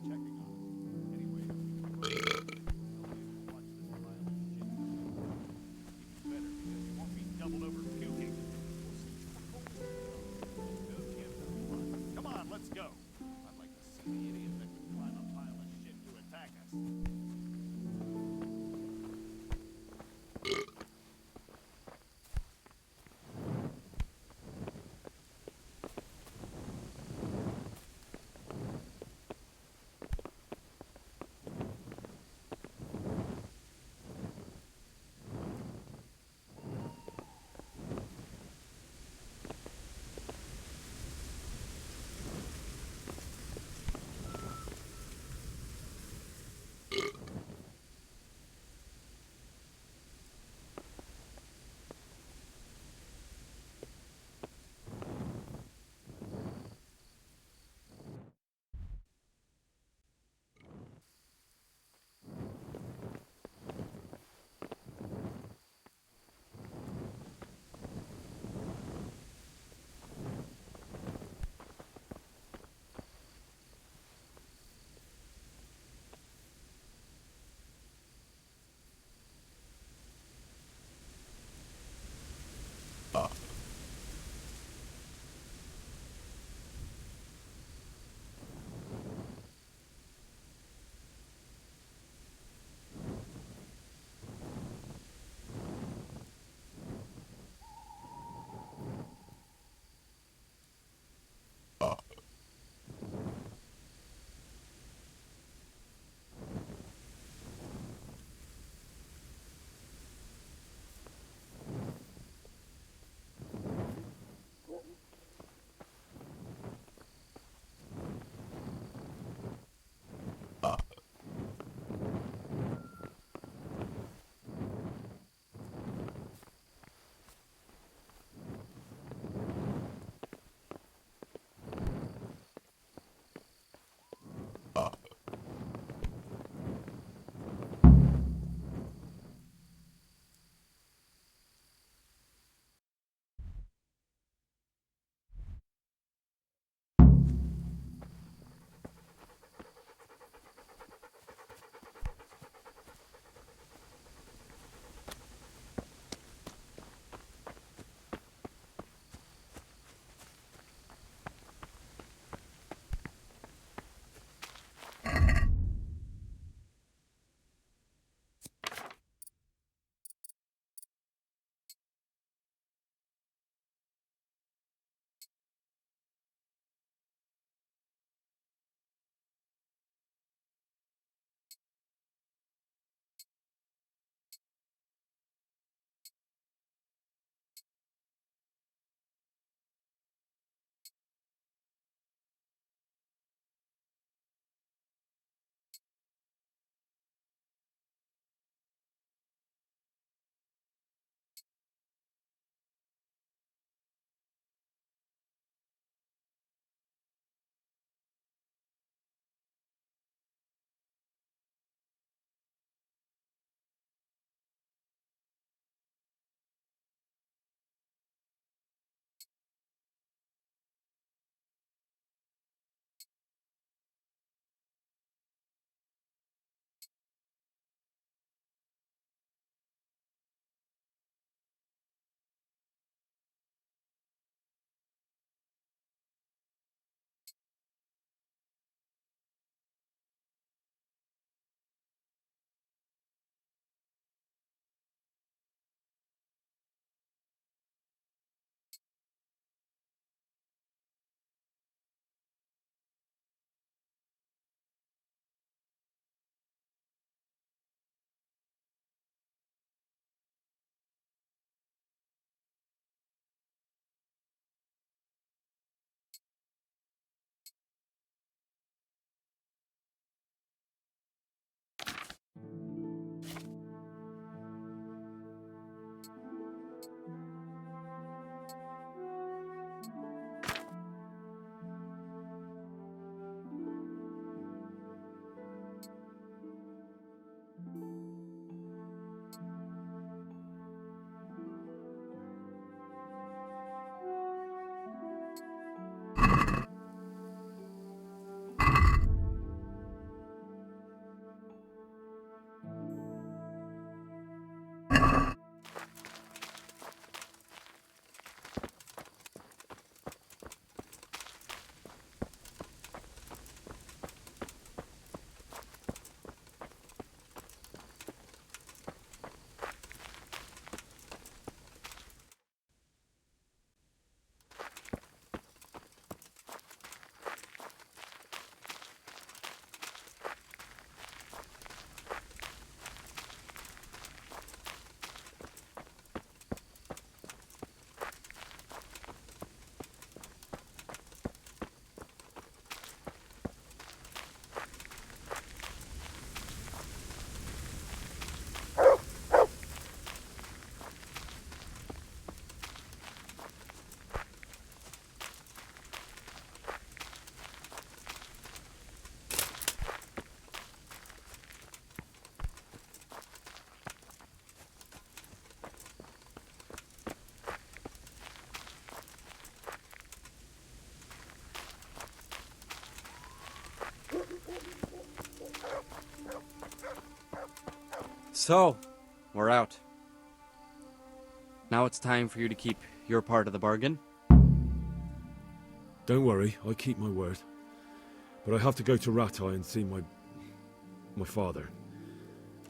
So, we're out. Now it's time for you to keep your part of the bargain. Don't worry, I keep my word. But I have to go to Ratai and see my father.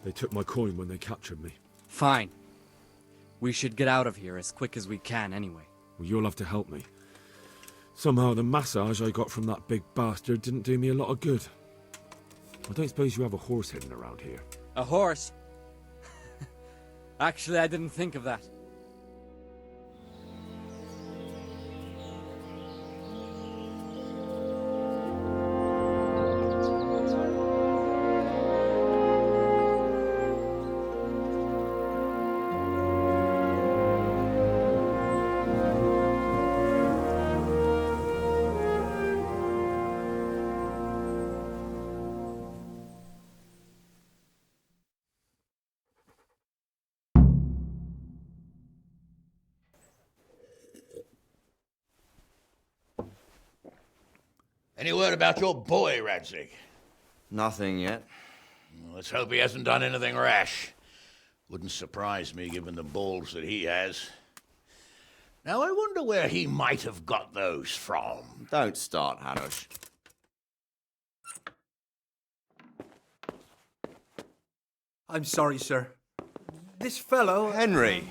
They took my coin when they captured me. Fine. We should get out of here as quick as we can anyway. Well, you'll have to help me. Somehow the massage I got from that big bastard didn't do me a lot of good. I don't suppose you have a horse hidden around here. A horse? Actually, I didn't think of that. Any word about your boy, Radzig? Nothing yet. Let's hope he hasn't done anything rash. Wouldn't surprise me, given the balls that he has. Now, I wonder where he might have got those from. Don't start, Hanush. I'm sorry, sir. This fellow... Henry!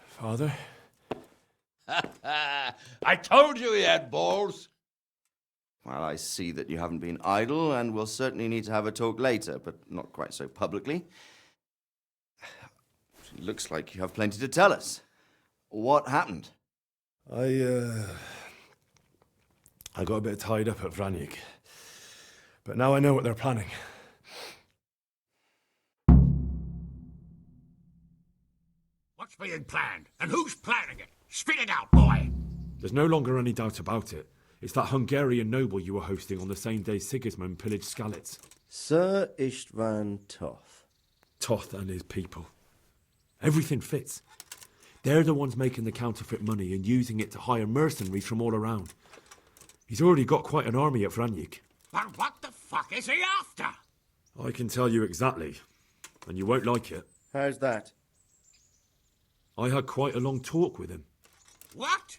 Father? I told you he had balls. Well, I see that you haven't been idle, and we'll certainly need to have a talk later, but not quite so publicly. It looks like you have plenty to tell us. What happened? I got a bit tied up at Vranyik. But now I know what they're planning. What's being planned? And who's planning it? Spit it out, boy! There's no longer any doubt about it. It's that Hungarian noble you were hosting on the same day Sigismund pillaged Skalitz. Sir Istvan Toth. Toth and his people. Everything fits. They're the ones making the counterfeit money and using it to hire mercenaries from all around. He's already got quite an army at Vranyik. But what the fuck is he after? I can tell you exactly, and you won't like it. How's that? I had quite a long talk with him. What?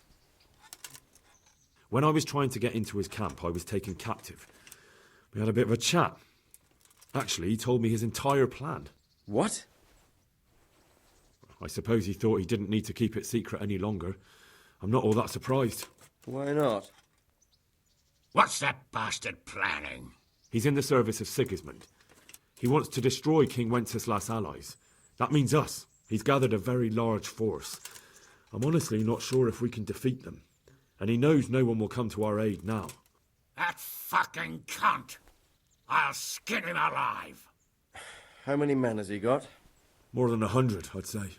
When I was trying to get into his camp, I was taken captive. We had a bit of a chat. Actually, he told me his entire plan. What? I suppose he thought he didn't need to keep it secret any longer. I'm not all that surprised. Why not? What's that bastard planning? He's in the service of Sigismund. He wants to destroy King Wenceslas' allies. That means us. He's gathered a very large force. I'm honestly not sure if we can defeat them. And he knows no one will come to our aid now. That fucking cunt! I'll skin him alive! How many men has he got? More than 100, I'd say.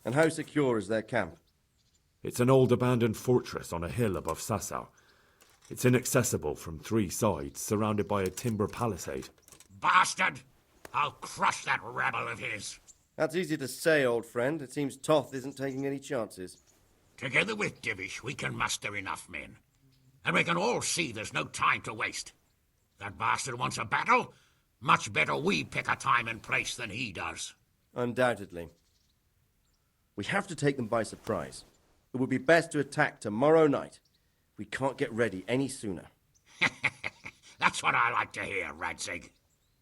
And how secure is their camp? It's an old abandoned fortress on a hill above Sasau. It's inaccessible from 3 sides, surrounded by a timber palisade. Bastard! I'll crush that rebel of his! That's easy to say, old friend. It seems Toth isn't taking any chances. Together with Divish, we can muster enough men. And we can all see there's no time to waste. That bastard wants a battle? Much better we pick a time and place than he does. Undoubtedly. We have to take them by surprise. It would be best to attack tomorrow night. We can't get ready any sooner. That's what I like to hear, Radzig.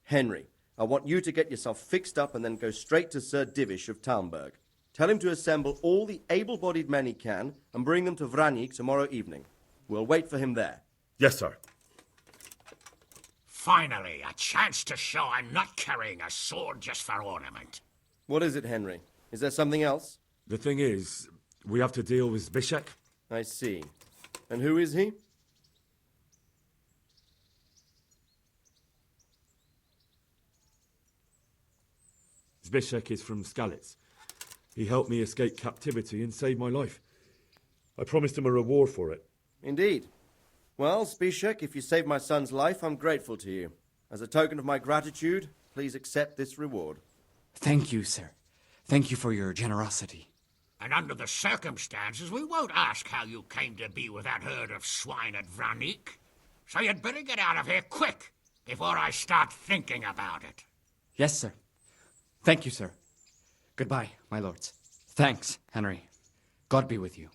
Henry, I want you to get yourself fixed up and then go straight to Sir Divish of Talmberg. Tell him to assemble all the able-bodied men he can and bring them to Vranyik tomorrow evening. We'll wait for him there. Yes, sir. Finally, a chance to show I'm not carrying a sword just for ornament. What is it, Henry? Is there something else? The thing is, we have to deal with Zbyszek. I see. And who is he? Zbyszek is from Skalitz. He helped me escape captivity and saved my life. I promised him a reward for it. Indeed. Well, Zbyszek, if you saved my son's life, I'm grateful to you. As a token of my gratitude, please accept this reward. Thank you, sir. Thank you for your generosity. And under the circumstances, we won't ask how you came to be with that herd of swine at Vranyik. So you'd better get out of here quick, before I start thinking about it. Yes, sir. Thank you, sir. Goodbye, my lords. Thanks, Henry. God be with you.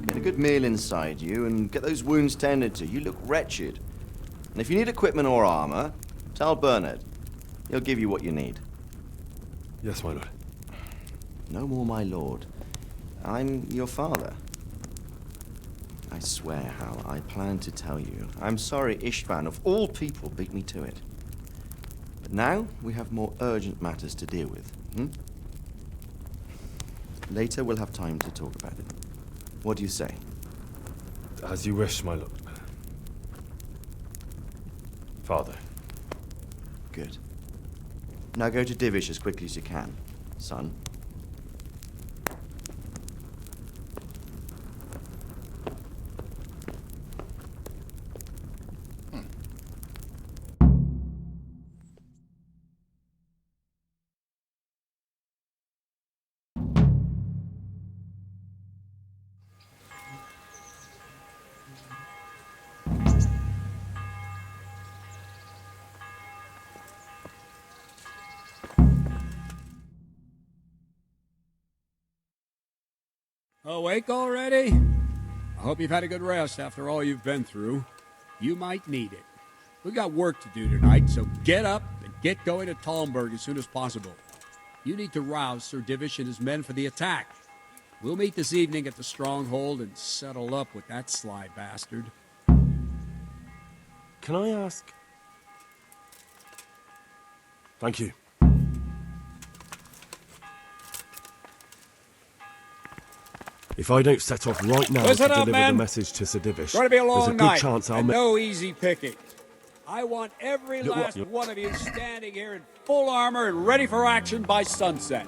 Get a good meal inside you and get those wounds tended to. You look wretched. And if you need equipment or armor, tell Bernard. He'll give you what you need. Yes, my lord. No more, my lord. I'm your father. I swear, Hal, I plan to tell you. I'm sorry Ishvan, of all people, beat me to it. But now we have more urgent matters to deal with. Later we'll have time to talk about it. What do you say? As you wish, my lord. Father. Good. Now go to Divish as quickly as you can, son. Awake already? I hope you've had a good rest after all you've been through. You might need it. We've got work to do tonight, so get up and get going to Talmberg as soon as possible. You need to rouse Sir Divish and his men for the attack. We'll meet this evening at the stronghold and settle up with that sly bastard. Can I ask? Thank you. If I don't set off right now Listen to up, deliver men. the message to Sir Divish, It's going to be a there's long a good night, chance I'll and make... no easy picking. I want every Look, last what- one of you standing here in full armor and ready for action by sunset.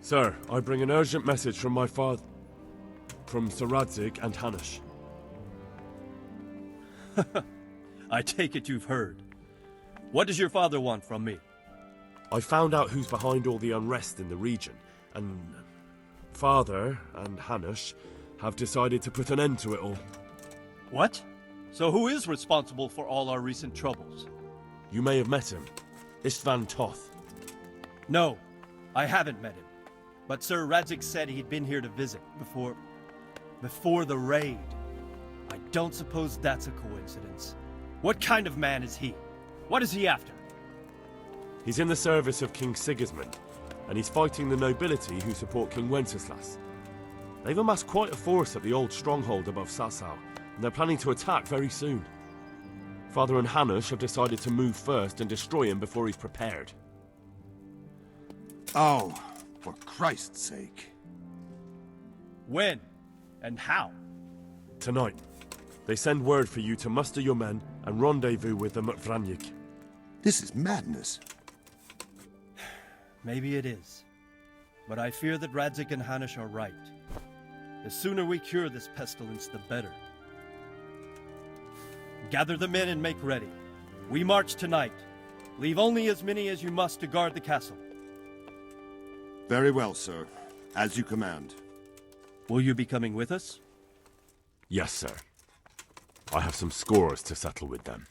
Sir, I bring an urgent message from my father... from Sir Radzig and Hanush. I take it you've heard. What does your father want from me? I found out who's behind all the unrest in the region, and Father and Hanush have decided to put an end to it all. What? So who is responsible for all our recent troubles? You may have met him. Istvan Toth. No, I haven't met him. But Sir Radzig said he'd been here to visit before the raid. I don't suppose that's a coincidence. What kind of man is he? What is he after? He's in the service of King Sigismund, and he's fighting the nobility who support King Wenceslas. They've amassed quite a force at the old stronghold above Sasau, and they're planning to attack very soon. Father and Hanush have decided to move first and destroy him before he's prepared. Oh, for Christ's sake. When? And how? Tonight. They send word for you to muster your men and rendezvous with them at Vranyik. This is madness. Maybe it is. But I fear that Radzik and Hanush are right. The sooner we cure this pestilence, the better. Gather the men and make ready. We march tonight. Leave only as many as you must to guard the castle. Very well, sir. As you command. Will you be coming with us? Yes, sir. I have some scores to settle with them.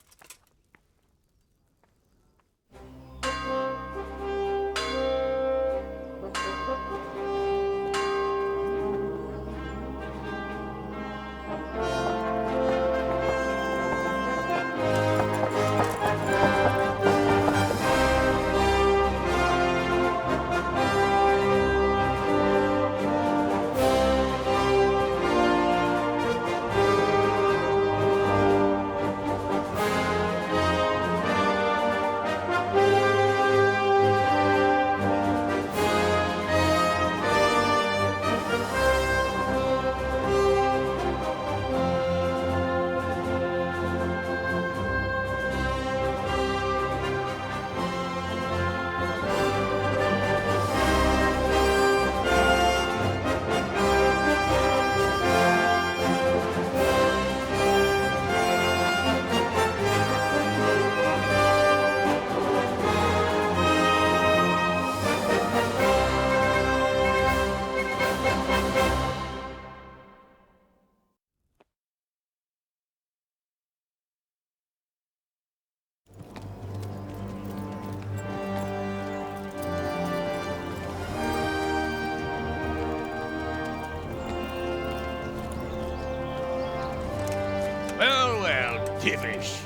Divish.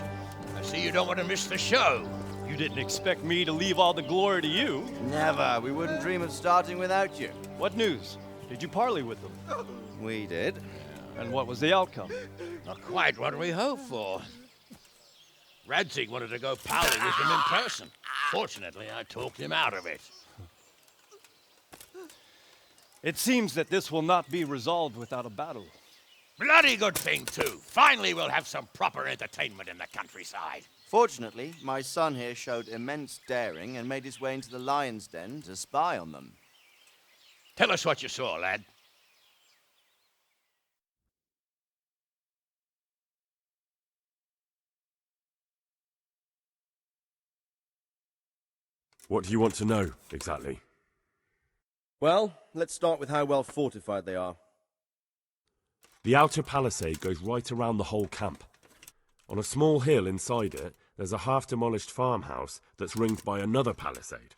I see you don't want to miss the show. You didn't expect me to leave all the glory to you. Never. We wouldn't dream of starting without you. What news? Did you parley with them? We did. And what was the outcome? Not quite what we hoped for. Radzik wanted to go pally with him in person. Fortunately, I talked him out of it. It seems that this will not be resolved without a battle. Bloody good thing, too. Finally, we'll have some proper entertainment in the countryside. Fortunately, my son here showed immense daring and made his way into the lion's den to spy on them. Tell us what you saw, lad. What do you want to know, exactly? Well, let's start with how well fortified they are. The outer palisade goes right around the whole camp. On a small hill inside it, there's a half-demolished farmhouse that's ringed by another palisade.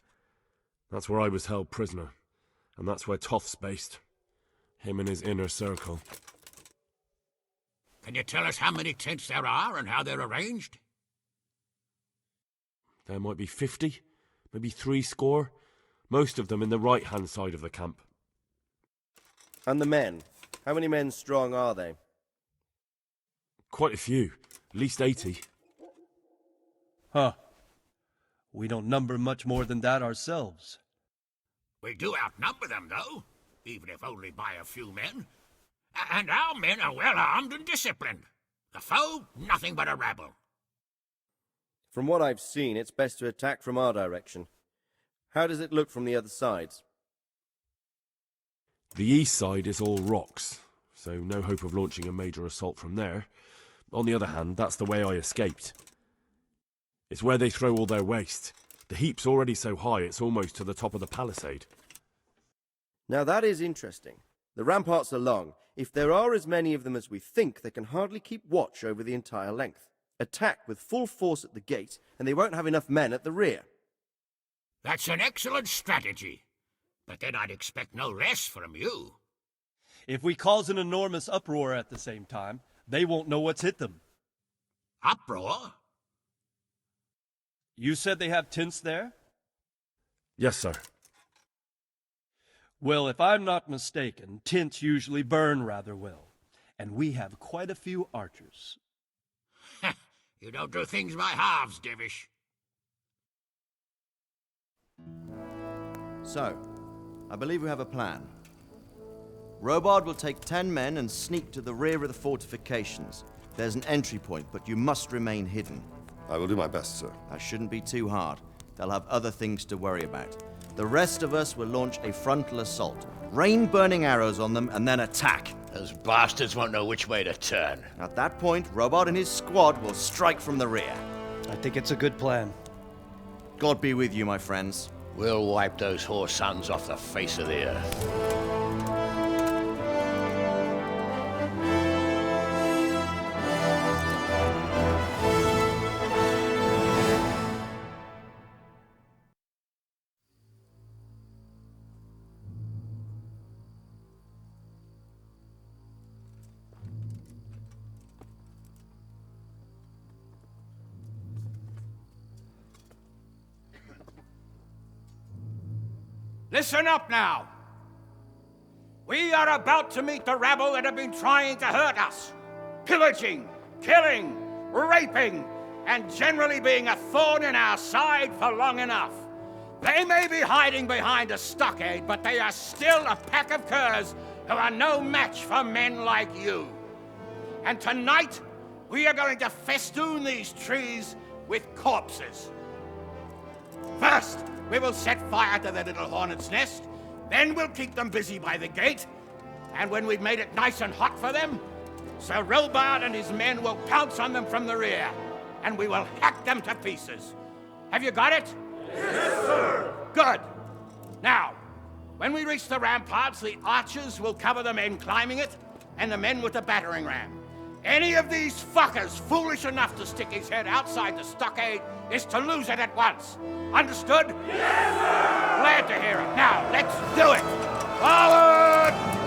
That's where I was held prisoner, and that's where Toff's based. Him and his inner circle. Can you tell us how many tents there are and how they're arranged? There might be 50, maybe 70. Most of them in the right-hand side of the camp. And the men? How many men strong are they? Quite a few. At least 80. Huh. We don't number much more than that ourselves. We do outnumber them, though, even if only by a few men. And our men are well armed and disciplined. The foe, nothing but a rabble. From what I've seen, it's best to attack from our direction. How does it look from the other sides? The east side is all rocks, so no hope of launching a major assault from there. On the other hand, that's the way I escaped. It's where they throw all their waste. The heap's already so high it's almost to the top of the palisade. Now that is interesting. The ramparts are long. If there are as many of them as we think, they can hardly keep watch over the entire length. Attack with full force at the gate, and they won't have enough men at the rear. That's an excellent strategy. But then I'd expect no less from you. If we cause an enormous uproar at the same time, They won't know what's hit them. Uproar? You said they have tents there? Yes, sir. Well, if I'm not mistaken, tents usually burn rather well. And we have quite a few archers. You don't do things by halves, Divish. So, I believe we have a plan. Robard will take 10 men and sneak to the rear of the fortifications. There's an entry point, but you must remain hidden. I will do my best, sir. That shouldn't be too hard. They'll have other things to worry about. The rest of us will launch a frontal assault. Rain burning arrows on them and then attack. Those bastards won't know which way to turn. At that point, Robard and his squad will strike from the rear. I think it's a good plan. God be with you, my friends. We'll wipe those whore sons off the face of the earth. Listen up now. We are about to meet the rabble that have been trying to hurt us. Pillaging, killing, raping, and generally being a thorn in our side for long enough. They may be hiding behind a stockade, but they are still a pack of curs who are no match for men like you. And tonight, we are going to festoon these trees with corpses. First, we will set fire to the little hornet's nest. Then we'll keep them busy by the gate. And when we've made it nice and hot for them, Sir Robard and his men will pounce on them from the rear. And we will hack them to pieces. Have you got it? Yes, sir! Good. Now, when we reach the ramparts, the archers will cover the men climbing it, and the men with the battering ram. Any of these fuckers foolish enough to stick his head outside the stockade is to lose it at once. Understood? Yes, sir! Glad to hear it. Now, let's do it! Forward!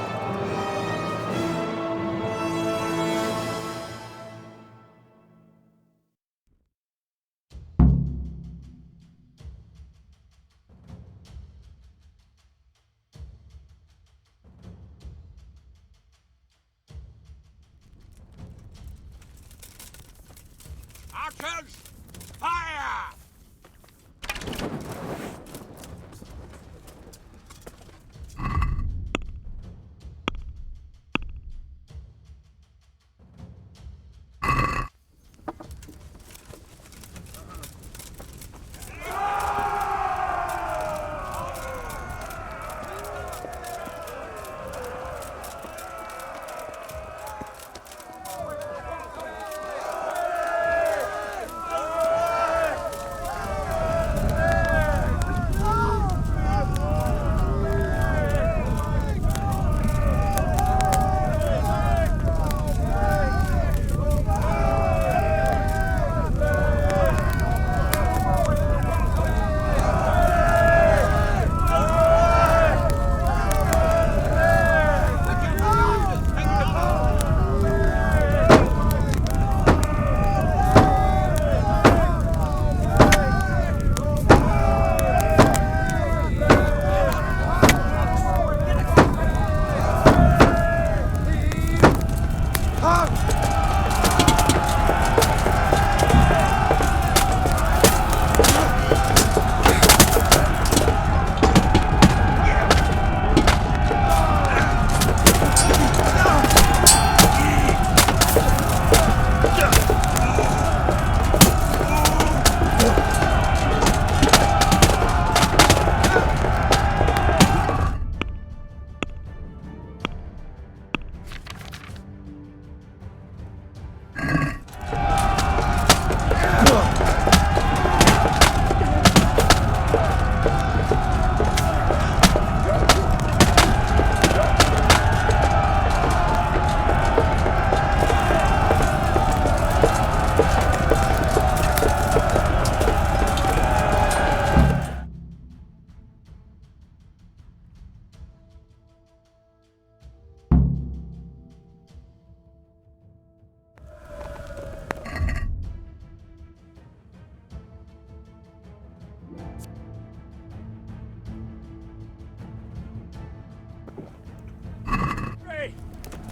Archers, fire!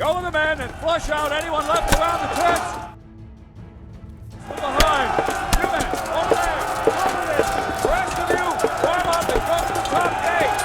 Go with the men and flush out anyone left around the tents! From behind! You men, over there! Over this! The rest of you, climb up and go to the top gate!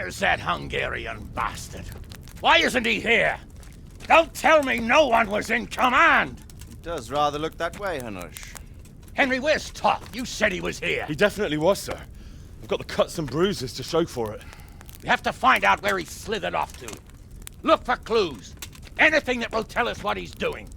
Where's that Hungarian bastard? Why isn't he here? Don't tell me no one was in command! It does rather look that way, Hanush. Henry, where's Top? You said he was here. He definitely was, sir. I've got the cuts and bruises to show for it. We have to find out where he slithered off to. Look for clues. Anything that will tell us what he's doing.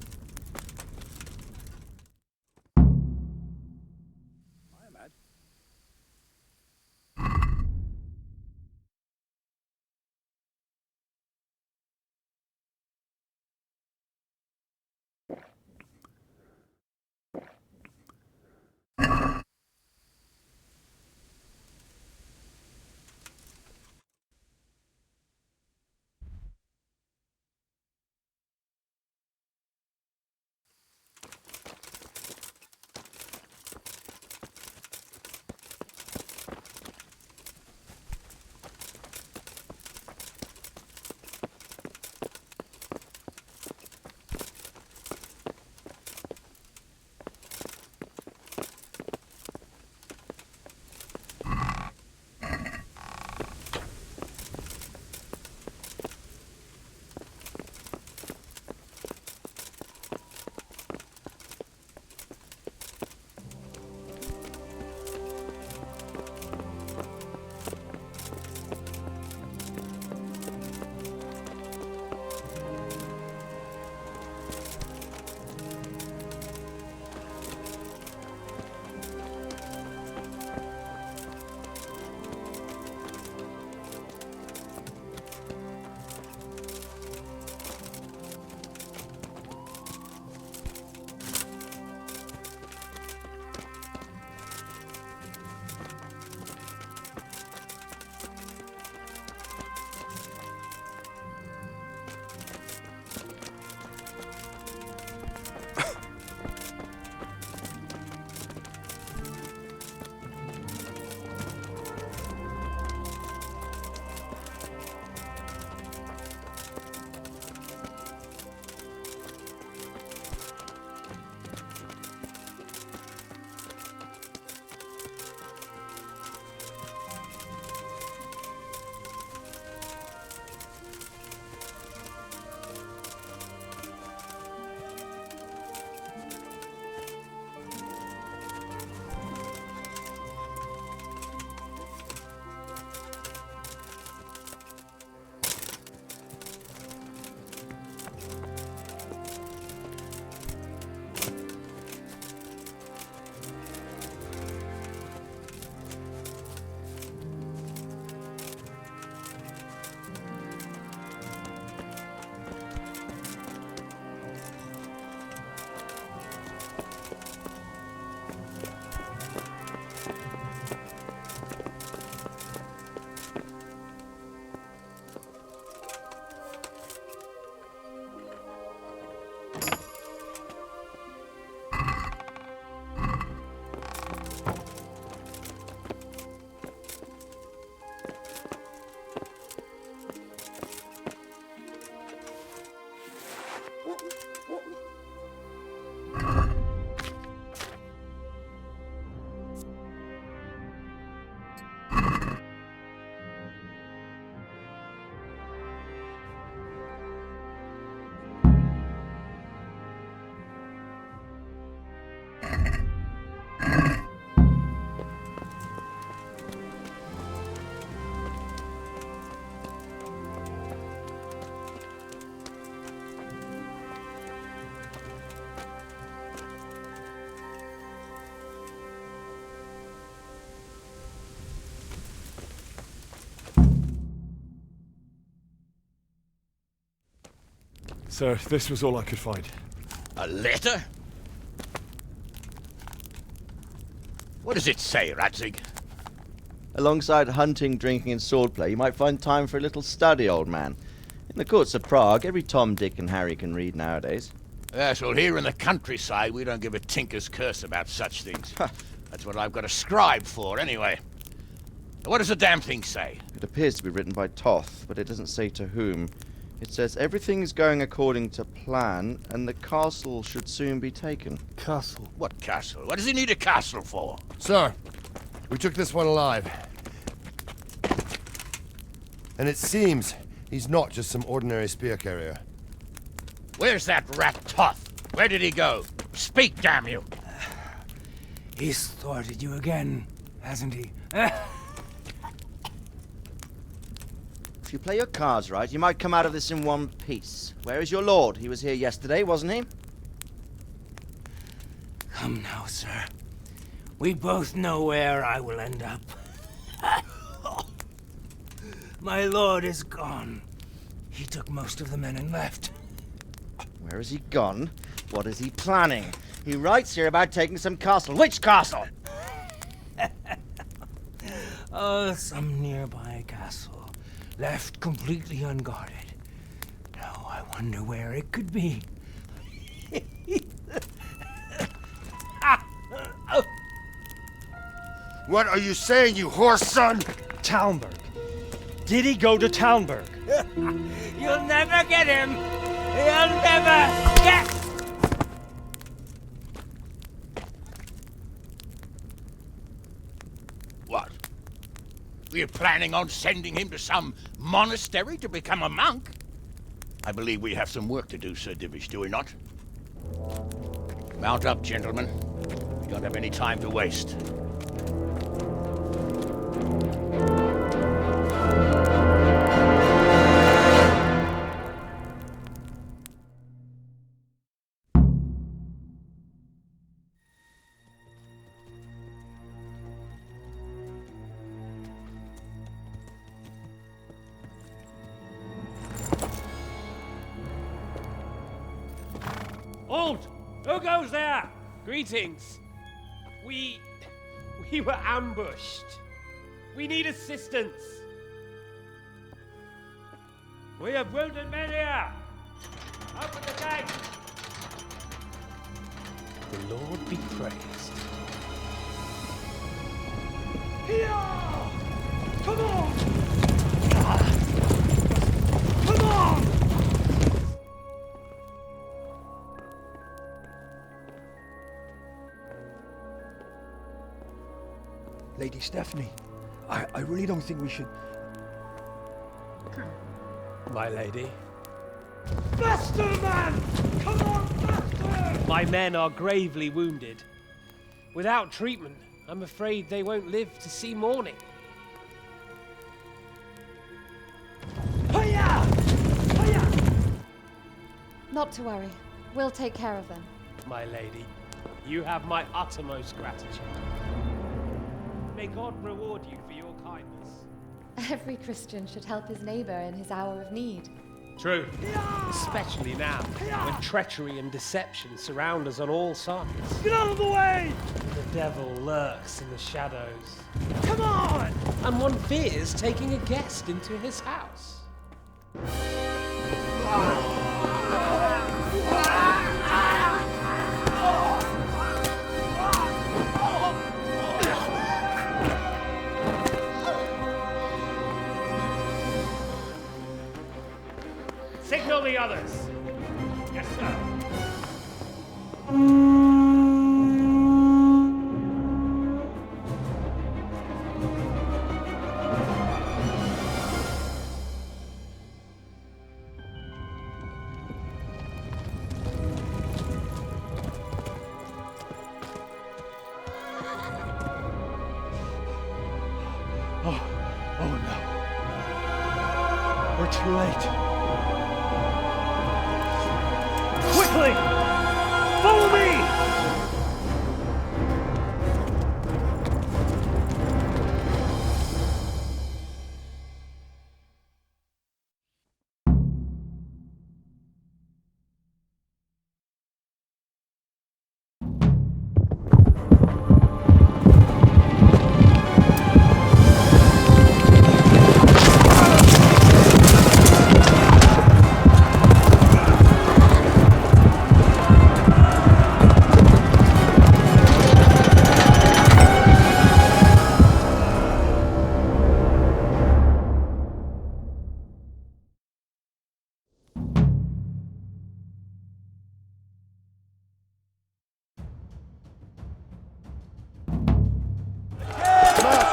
Sir, this was all I could find. A letter? What does it say, Radzig? Alongside hunting, drinking, and swordplay, you might find time for a little study, old man. In the courts of Prague, every Tom, Dick, and Harry can read nowadays. Yes, well, here in the countryside, we don't give a tinker's curse about such things. That's what I've got a scribe for, anyway. What does the damn thing say? It appears to be written by Toth, but it doesn't say to whom. It says everything's going according to plan, and the castle should soon be taken. Castle? What castle? What does he need a castle for? Sir, we took this one alive. And it seems he's not just some ordinary spear carrier. Where's that rat Toth? Where did he go? Speak, damn you! He's thwarted you again, hasn't he? If you play your cards right, you might come out of this in one piece. Where is your lord? He was here yesterday, wasn't he? Come now, sir. We both know where I will end up. My lord is gone. He took most of the men and left. Where has he gone? What is he planning? He writes here about taking some castle. Which castle? Oh, some nearby castle. Left completely unguarded. Now I wonder where it could be. What are you saying, you horse son? Talmberg. Did he go to Talmberg? You'll never get him! You'll never get... What? We're planning on sending him to some monastery to become a monk? I believe we have some work to do, Sir Divish, do we not? Mount up, gentlemen. We don't have any time to waste. Halt! Who goes there? Greetings. We were ambushed. We need assistance. We have wounded men here. Open the gate. The Lord be praised. Here! Come on! Come on! Lady Stephanie, I really don't think we should... My lady. Faster, man! Come on, faster! My men are gravely wounded. Without treatment, I'm afraid they won't live to see morning. Hiya! Hiya! Not to worry. We'll take care of them. My lady, you have my uttermost gratitude. May God reward you for your kindness. Every Christian should help his neighbor in his hour of need. True. Especially now, when treachery and deception surround us on all sides. Get out of the way! The devil lurks in the shadows. Come on! And one fears taking a guest into his house. Signal the others. Yes, sir. Oh no. We're too late. Quickly! Follow me!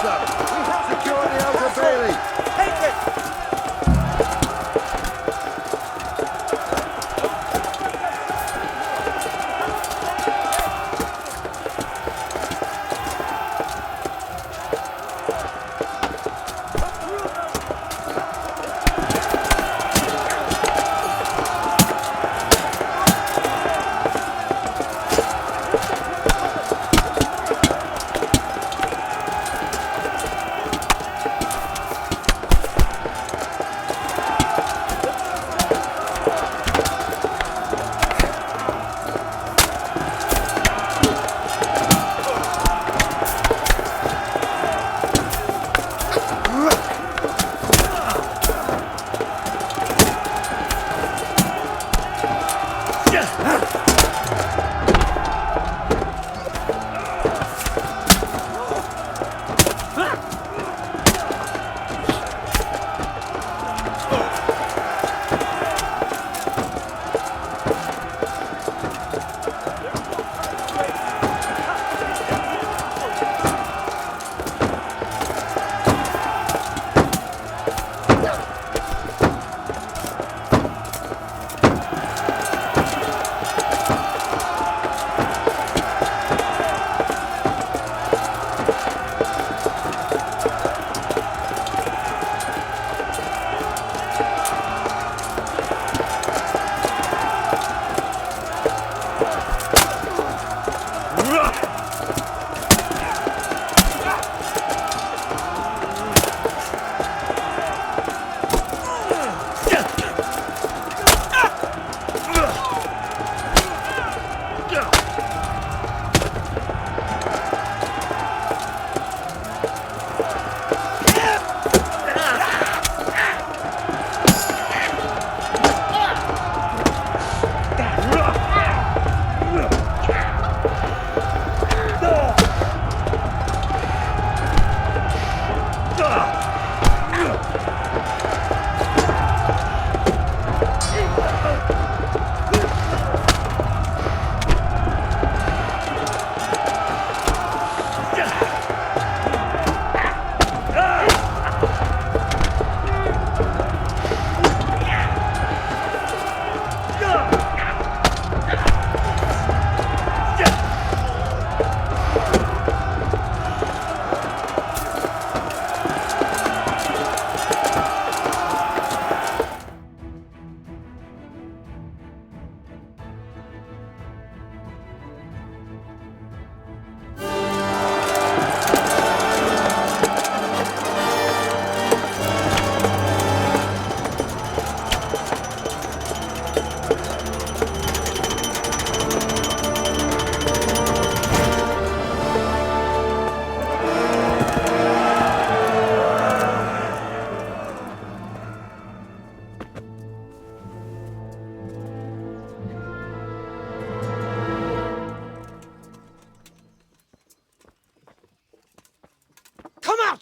ransom! We have secured the outer bailey! Take it!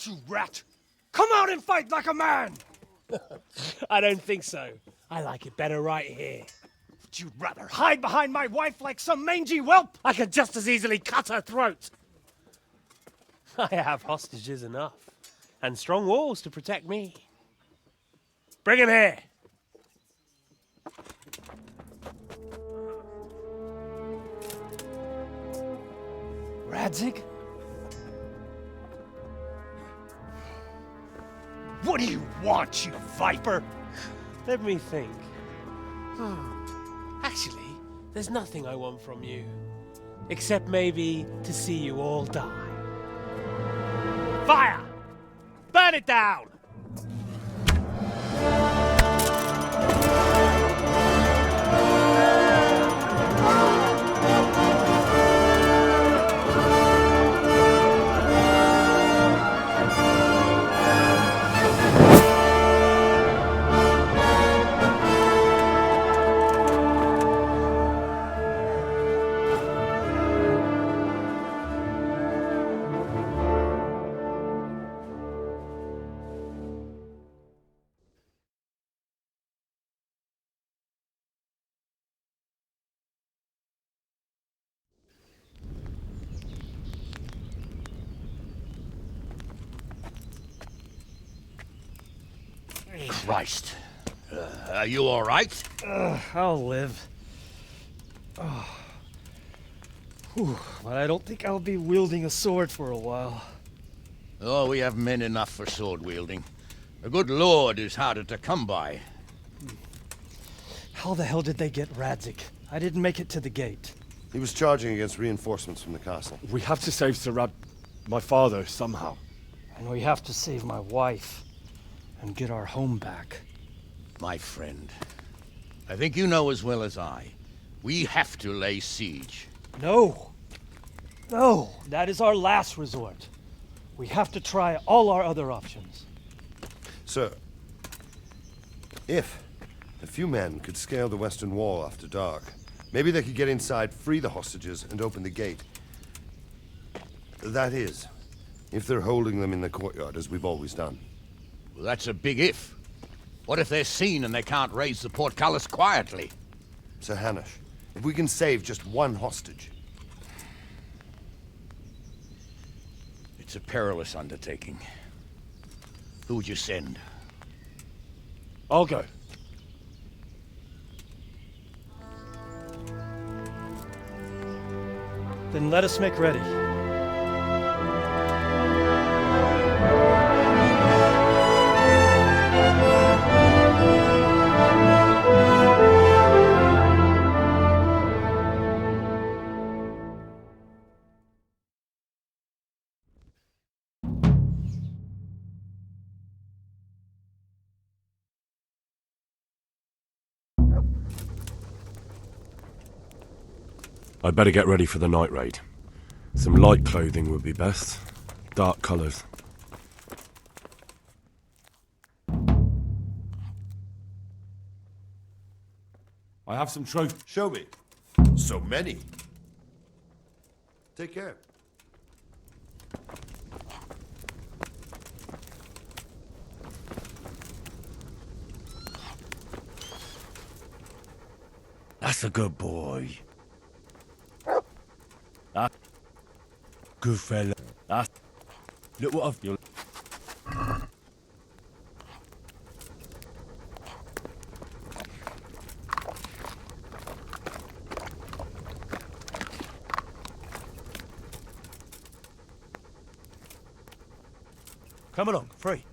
You rat! Come out and fight like a man! I don't think so. I like it better right here. Would you rather hide behind my wife like some mangy whelp? I could just as easily cut her throat. I have hostages enough, and strong walls to protect me. Bring him here. Radzig? What do you want, you viper? Let me think. Actually, there's nothing I want from you. Except maybe to see you all die. Fire! Burn it down! Christ. Are you all right? I'll live. Oh. Whew, but I don't think I'll be wielding a sword for a while. Oh, we have men enough for sword wielding. A good lord is harder to come by. How the hell did they get Radzik? I didn't make it to the gate. He was charging against reinforcements from the castle. We have to save Sir Rab... my father, somehow. And we have to save my wife. And get our home back. My friend, I think you know as well as I. We have to lay siege. No! No! That is our last resort. We have to try all our other options. Sir, if a few men could scale the western wall after dark, maybe they could get inside, free the hostages, and open the gate. That is, if they're holding them in the courtyard, as we've always done. Well, that's a big if. What if they're seen and they can't raise the portcullis quietly? Sir Hanush, if we can save just one hostage... It's a perilous undertaking. Who would you send? I'll go. Then let us make ready. I'd better get ready for the night raid. Some light clothing would be best. Dark colours. I have some trophies. Show me. So many. Take care. That's a good boy. Good fella. Look what I've... Come along, free.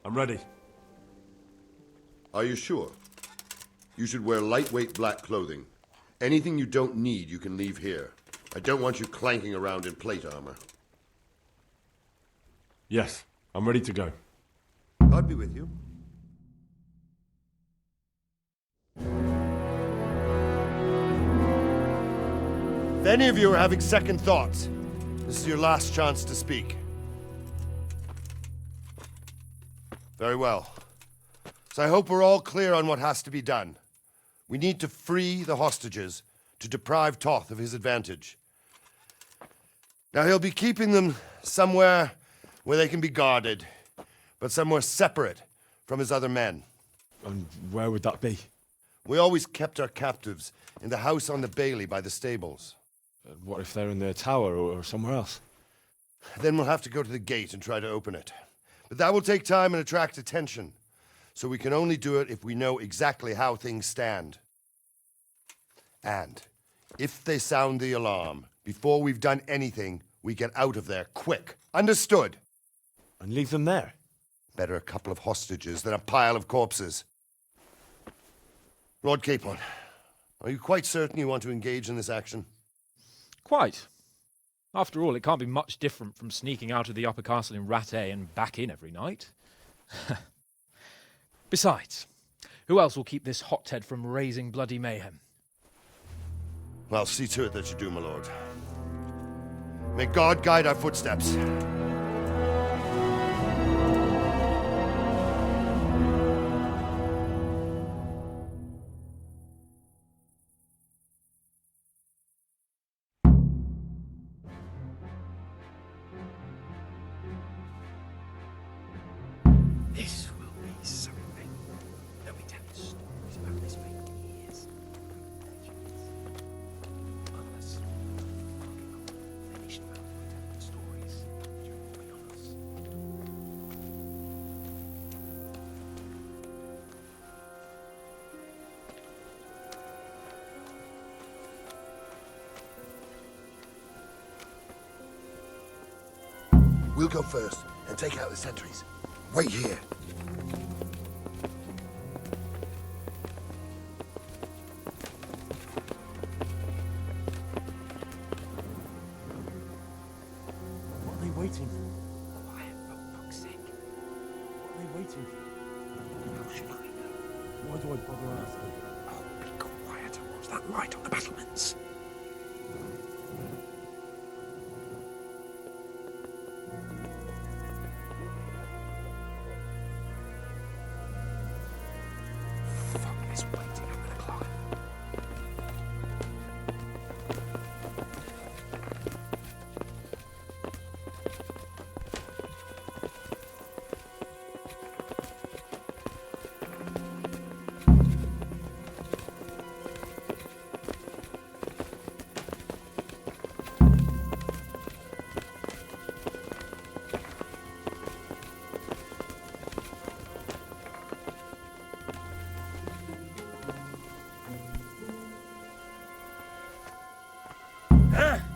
I'm ready. Are you sure? You should wear lightweight black clothing. Anything you don't need, you can leave here. I don't want you clanking around in plate armor. Yes, I'm ready to go. God be with you. If any of you are having second thoughts, this is your last chance to speak. Very well. So I hope we're all clear on what has to be done. We need to free the hostages to deprive Toth of his advantage. Now he'll be keeping them somewhere where they can be guarded, but somewhere separate from his other men. And where would that be? We always kept our captives in the house on the bailey by the stables. What if they're in their tower or somewhere else? Then we'll have to go to the gate and try to open it. But that will take time and attract attention. So we can only do it if we know exactly how things stand. And if they sound the alarm, before we've done anything, we get out of there quick. Understood? And leave them there? Better a couple of hostages than a pile of corpses. Lord Capon, are you quite certain you want to engage in this action? Quite. After all, it can't be much different from sneaking out of the upper castle in Rattay and back in every night. Besides, who else will keep this hothead from raising bloody mayhem? Well, see to it that you do, my lord. May God guide our footsteps. This will be something. There'll be 10 stories about this for years. Others finished about stories during on us. We'll go first and take out the sentries. Wait here. What are they waiting for? Quiet, for fuck's sake. What are they waiting for? How should I know? Why do I bother asking? Oh, be quiet and watch that light on the battlements. Fuck this waiting, I'm gonna climb.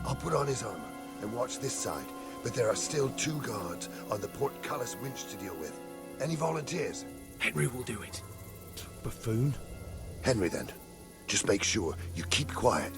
I'll put on his armor and watch this side, but there are still 2 guards on the portcullis winch to deal with. Any volunteers? Henry will do it. Buffoon? Henry, then. Just make sure you keep quiet.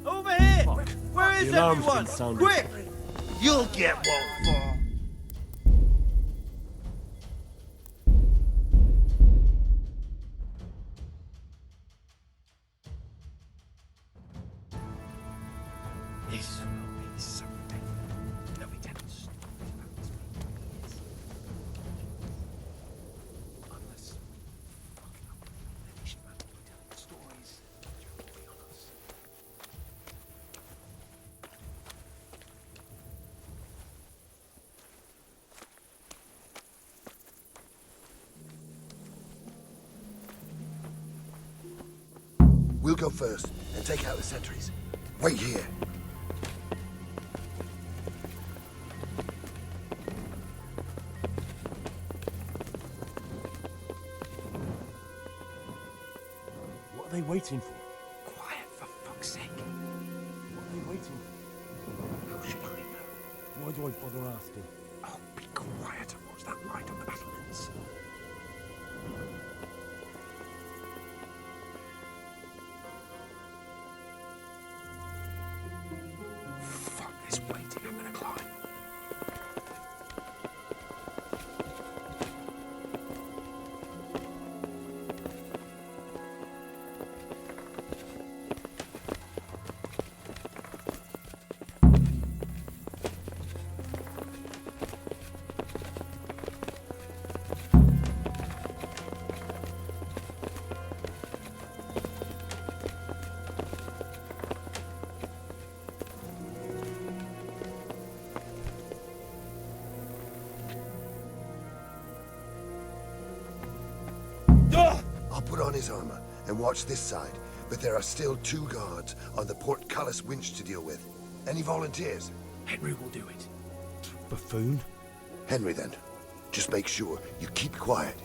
Over here! Fuck. Where is The alarm's everyone? been sounded. Quick! You'll get one for. This will be something. There'll be 10 stories about this for years. Unless fucking up finished man will be telling stories during on us. go first and take out the sentries. Wait here. What are they waiting for? Quiet, for fuck's sake. What are they waiting for? How should I know? Why do I bother asking? Oh, be quiet and watch that light on the battlements. Fuck this waiting, I'm gonna climb. I'll put on his armor and watch this side, but there are still 2 guards on the portcullis winch to deal with. Any volunteers? Henry will do it. Buffoon? Henry, then. Just make sure you keep quiet.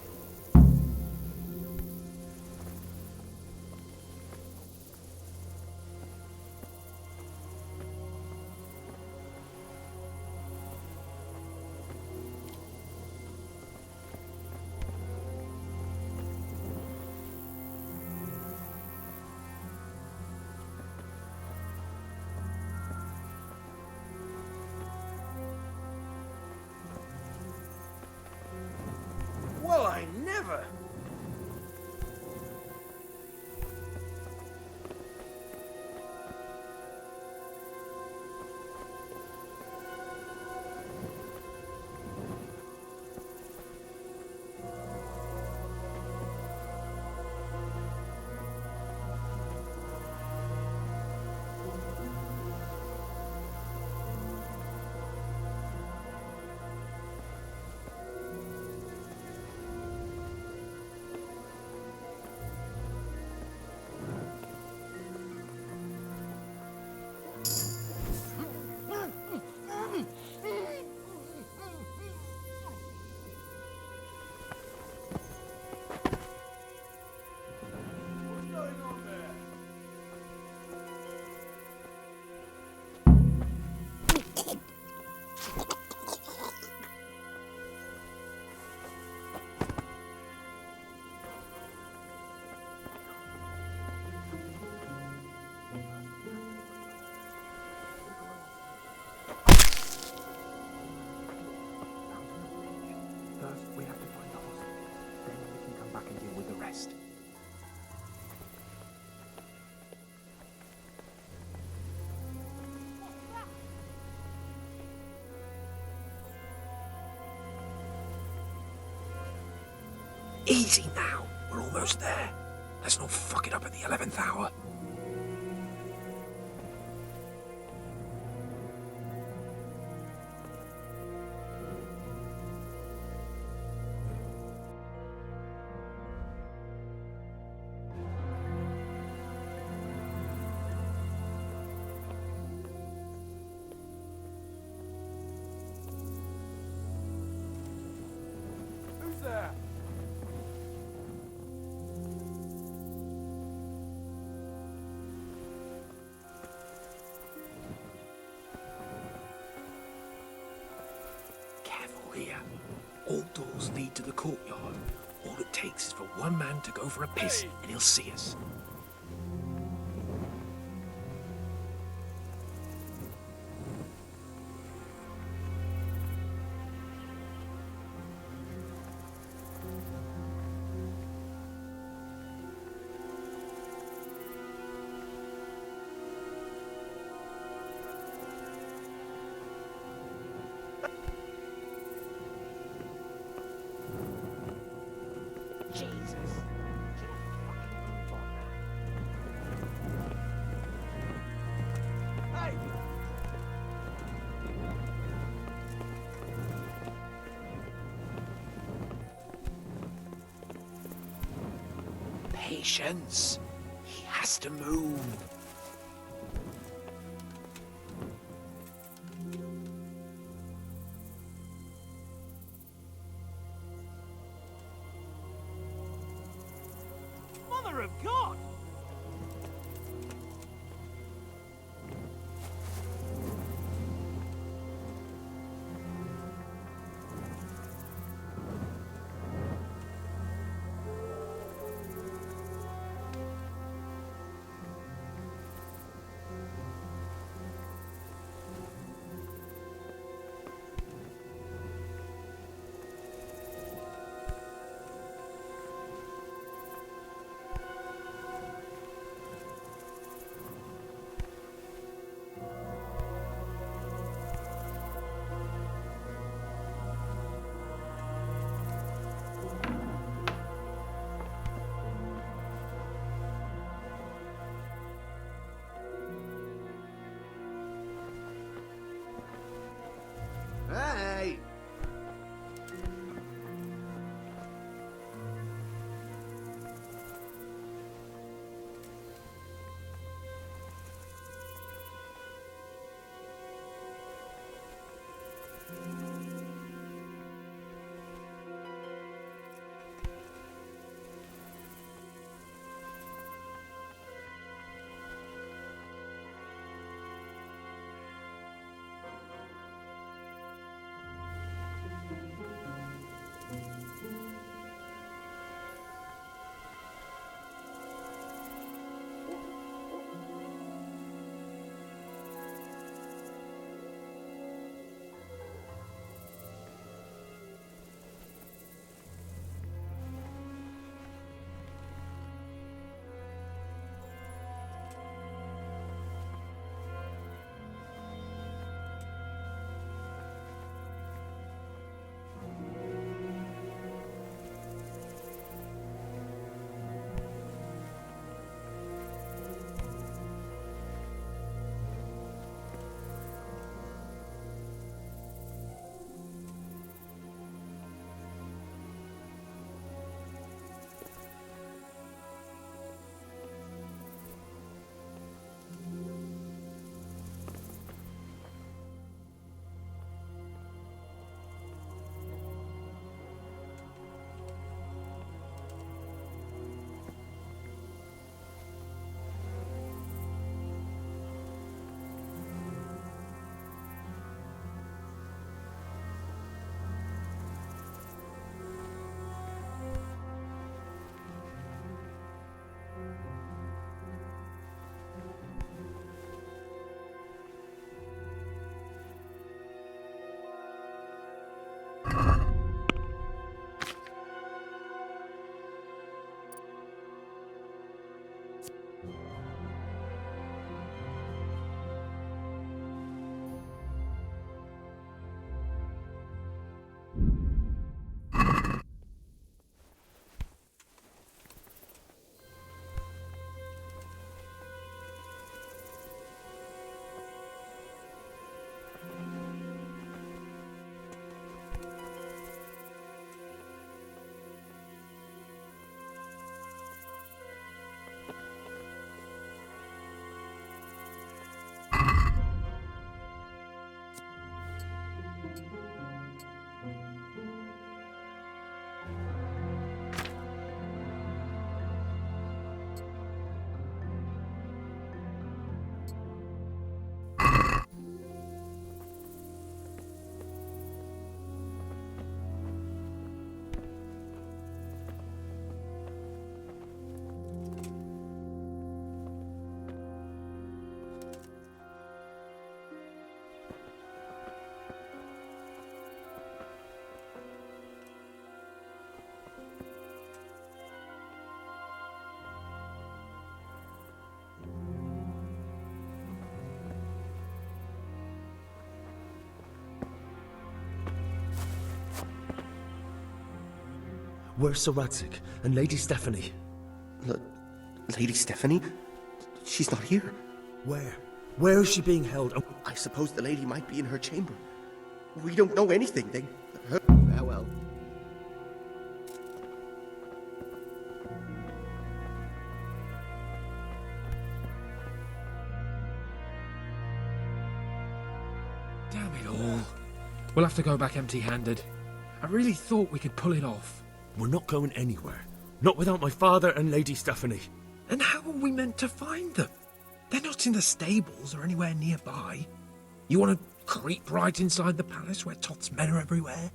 Well, I never. Easy now. We're almost there. Let's not fuck it up at the 11th hour. Who's there? Careful here. All doors lead to the courtyard. All it takes is for one man to go for a piss and he'll see us. Jesus. Hey! Patience. He has to move. Mother of God! Hey! Where's Sir Radzig and Lady Stephanie? Lady Stephanie? She's not here. Where? Where is she being held? Oh, I suppose the lady might be in her chamber. We don't know anything. Farewell. Damn it all. We'll have to go back empty-handed. I really thought we could pull it off. We're not going anywhere. Not without my father and Lady Stephanie. And how are we meant to find them? They're not in the stables or anywhere nearby. You want to creep right inside the palace where Toth's men are everywhere?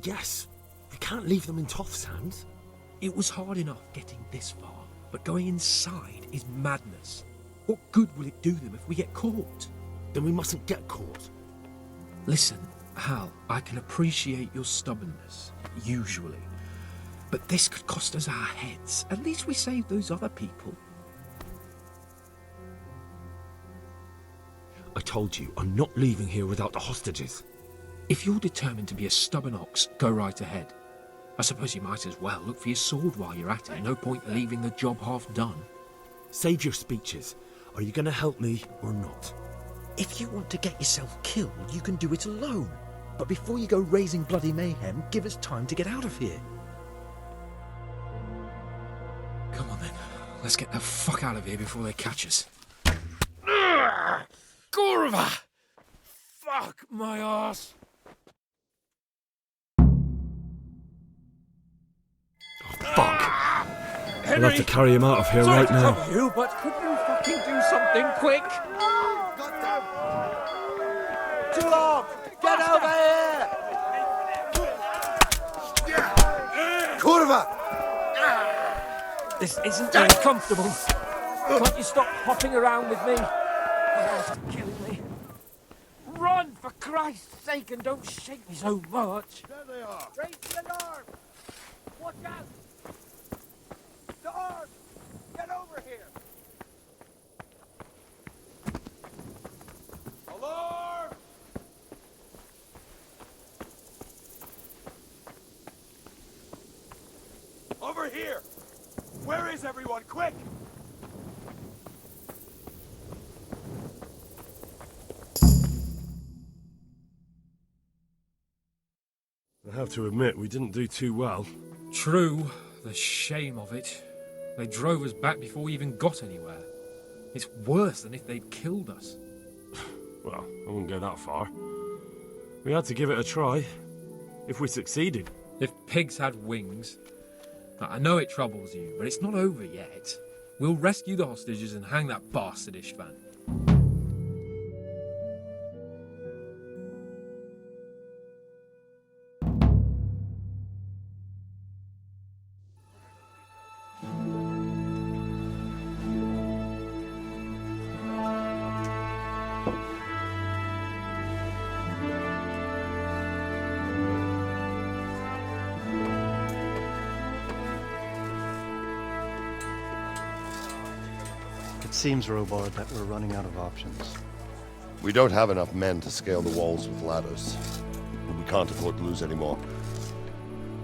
Yes. We can't leave them in Toth's hands. It was hard enough getting this far, but going inside is madness. What good will it do them if we get caught? Then we mustn't get caught. Listen, Hal, I can appreciate your stubbornness, usually. But this could cost us our heads. At least we saved those other people. I told you, I'm not leaving here without the hostages. If you're determined to be a stubborn ox, go right ahead. I suppose you might as well look for your sword while you're at it. No point leaving the job half done. Save your speeches. Are you going to help me or not? If you want to get yourself killed, you can do it alone. But before you go raising bloody mayhem, give us time to get out of here. Come on then. Let's get the fuck out of here before they catch us. Gorva! Fuck my ass! Fuck! Henry, I'll have to carry him out of here sorry right to now. trouble you, but could you fucking do something quick? Too long! Get over here! Curva! This isn't very comfortable. Can't you stop hopping around with me? Oh, it's killing me. Run, for Christ's sake, and don't shake me so much. There they are! Raise the alarm! Watch out! The arms! Get over here! Alarm! Over here! Where is everyone? Quick! I have to admit, we didn't do too well. True. The shame of it. They drove us back before we even got anywhere. It's worse than if they'd killed us. Well, I wouldn't go that far. We had to give it a try. If we succeeded. If pigs had wings. I know it troubles you, but it's not over yet. We'll rescue the hostages and hang that bastard Istvan. It seems, Robard, that we're running out of options. We don't have enough men to scale the walls with ladders. And we can't afford to lose any more.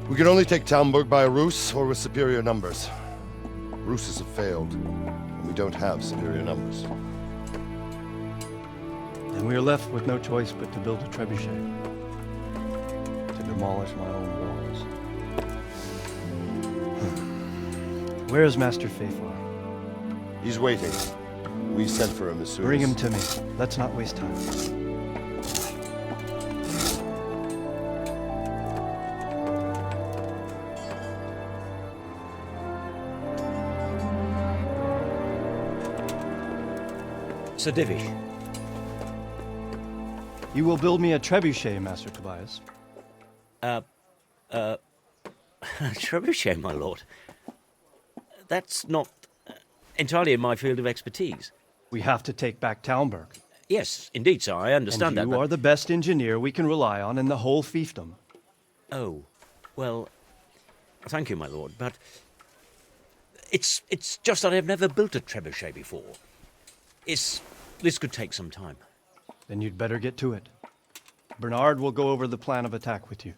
We can only take Talmberg by a ruse or with superior numbers. Ruses have failed, and we don't have superior numbers. And we are left with no choice but to build a trebuchet. To demolish my own walls. Where is Master Fafar? He's waiting. We sent for him as soon Bring as... him to me. Let's not waste time. Sir Divish. You will build me a trebuchet, Master Tobias. Trebuchet, my lord. That's not entirely in my field of expertise. We have to take back Talmberg. Yes, indeed, sir, I understand and that. You are the best engineer we can rely on in the whole fiefdom. Oh, well, thank you, my lord, but it's just that I've never built a trebuchet before. This could take some time. Then you'd better get to it. Bernard will go over the plan of attack with you.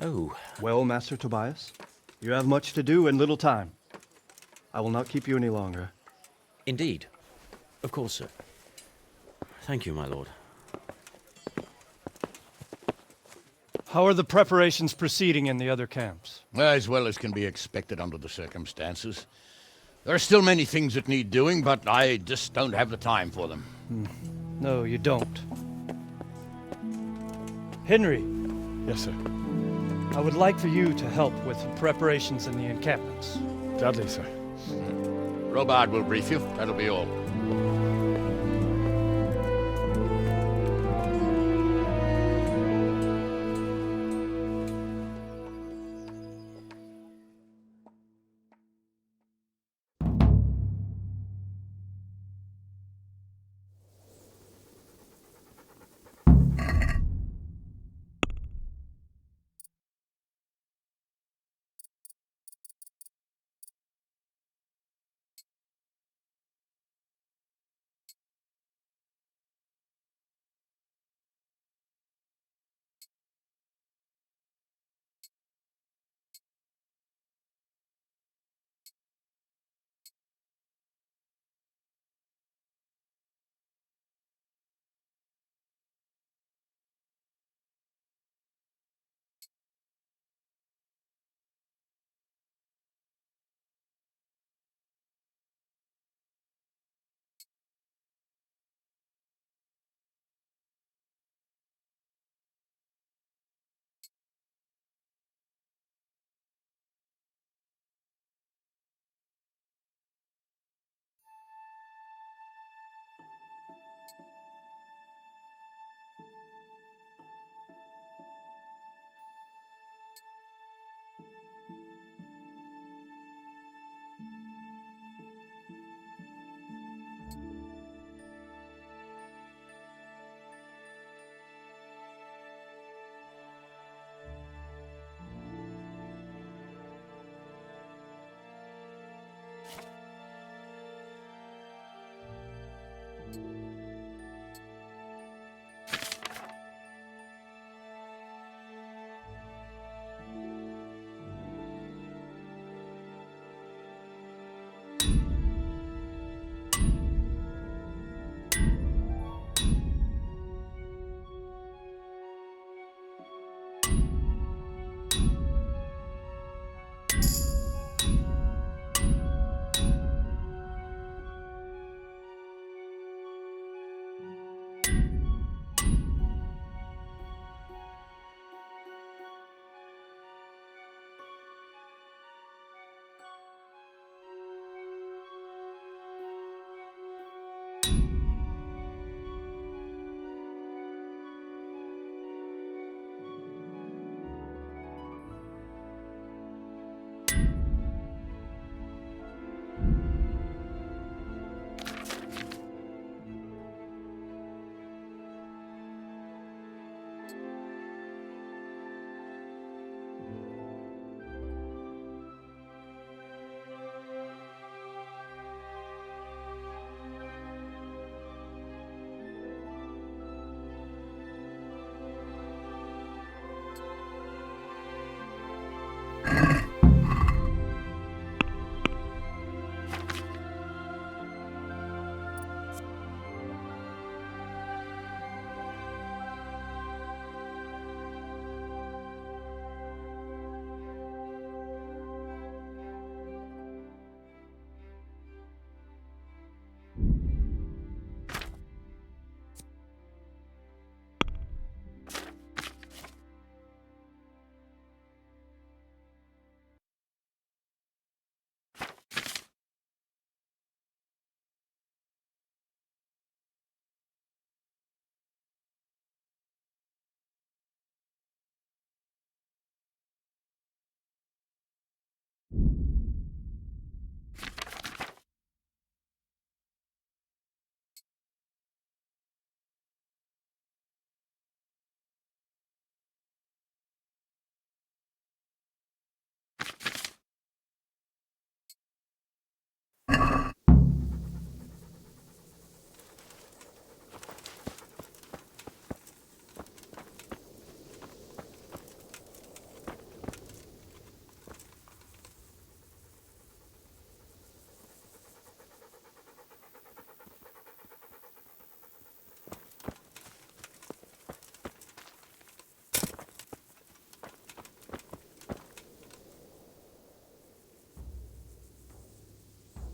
Oh. Well, Master Tobias, you have much to do and little time. I will not keep you any longer. Indeed. Of course, sir. Thank you, my lord. How are the preparations proceeding in the other camps? As well as can be expected under the circumstances. There are still many things that need doing, but I just don't have the time for them. No, you don't. Henry. Yes, sir. I would like for you to help with the preparations in the encampments. Gladly, sir. Robard will brief you. That'll be all.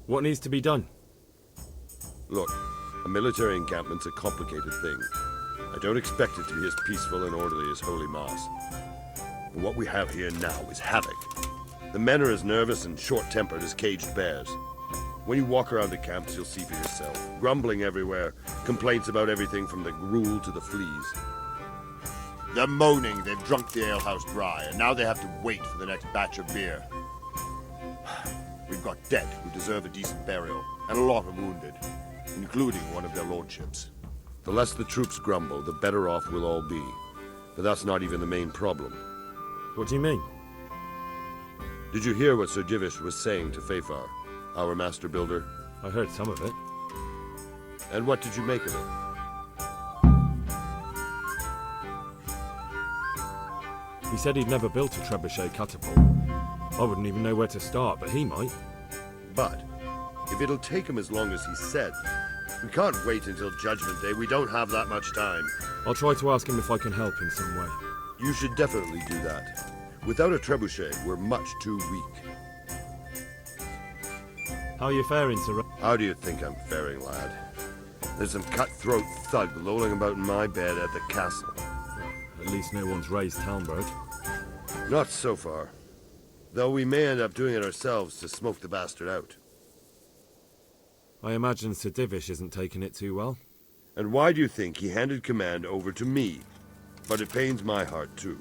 What needs to be done? Look, a military encampment's a complicated thing. I don't expect it to be as peaceful and orderly as Holy Mass. And what we have here now is havoc. The men are as nervous and short-tempered as caged bears. When you walk around the camps, you'll see for yourself. Grumbling everywhere, complaints about everything from the gruel to the fleas. They're moaning they've drunk the alehouse dry, and now they have to wait for the next batch of beer. We've got dead who deserve a decent burial, and a lot of wounded, including one of their lordships. The less the troops grumble, the better off we'll all be. But that's not even the main problem. What do you mean? Did you hear what Sir Divish was saying to Fafar, our master builder? I heard some of it. And what did you make of it? He said he'd never built a trebuchet catapult. I wouldn't even know where to start, but he might. But if it'll take him as long as he said, we can't wait until Judgment Day. We don't have that much time. I'll try to ask him if I can help in some way. You should definitely do that. Without a trebuchet, we're much too weak. How are you faring, Sir? How do you think I'm faring, lad? There's some cutthroat thug lolling about in my bed at the castle. At least no one's raised Talmberg. Not so far. Though we may end up doing it ourselves to smoke the bastard out. I imagine Sir Divish isn't taking it too well. And why do you think he handed command over to me? But it pains my heart, too.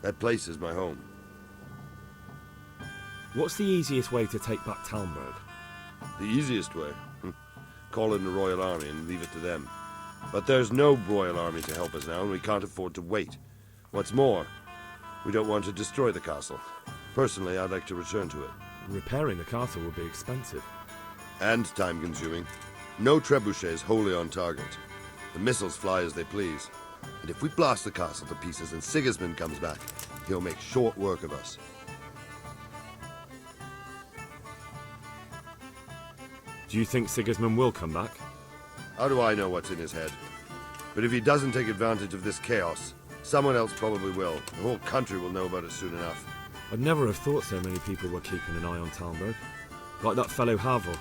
That place is my home. What's the easiest way to take back Talmberg? The easiest way? Call in the Royal Army and leave it to them. But there's no Royal Army to help us now, and we can't afford to wait. What's more, we don't want to destroy the castle. Personally, I'd like to return to it. Repairing the castle would be expensive. And time-consuming. No trebuchets wholly on target. The missiles fly as they please. And if we blast the castle to pieces and Sigismund comes back, he'll make short work of us. Do you think Sigismund will come back? How do I know what's in his head? But if he doesn't take advantage of this chaos, someone else probably will. The whole country will know about it soon enough. I'd never have thought so many people were keeping an eye on Talmberg. Like that fellow Havel.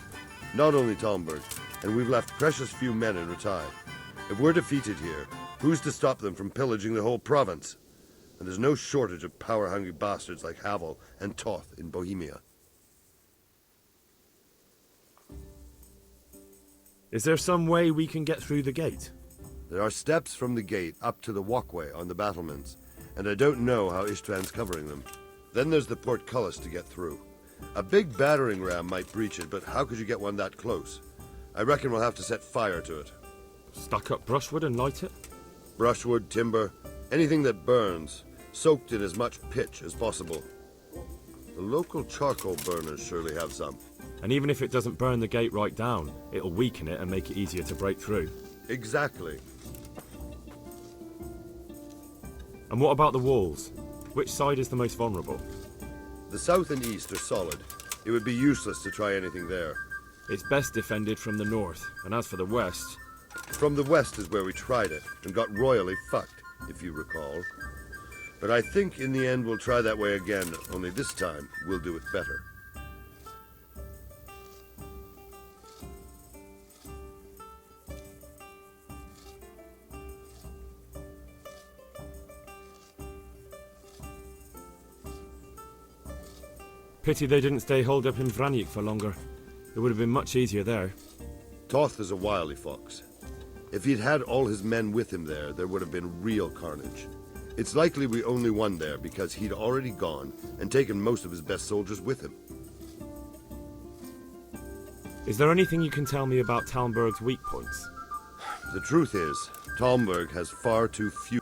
Not only Talmberg, and we've left precious few men in Ratai. If we're defeated here, who's to stop them from pillaging the whole province? And there's no shortage of power-hungry bastards like Havel and Toth in Bohemia. Is there some way we can get through the gate? There are steps from the gate up to the walkway on the battlements, and I don't know how Istvan's covering them. Then there's the portcullis to get through. A big battering ram might breach it, but how could you get one that close? I reckon we'll have to set fire to it. Stack up brushwood and light it? Brushwood, timber, anything that burns, soaked in as much pitch as possible. The local charcoal burners surely have some. And even if it doesn't burn the gate right down, it'll weaken it and make it easier to break through. Exactly. And what about the walls? Which side is the most vulnerable? The south and east are solid. It would be useless to try anything there. It's best defended from the north, and as for the west... From the west is where we tried it, and got royally fucked, if you recall. But I think in the end we'll try that way again, only this time we'll do it better. Pity they didn't stay holed up in Vranic for longer. It would have been much easier there. Toth is a wily fox. If he'd had all his men with him there would have been real carnage. It's likely we only won there because he'd already gone and taken most of his best soldiers with him. Is there anything you can tell me about Talmberg's weak points? The truth is, Talmberg has far too few.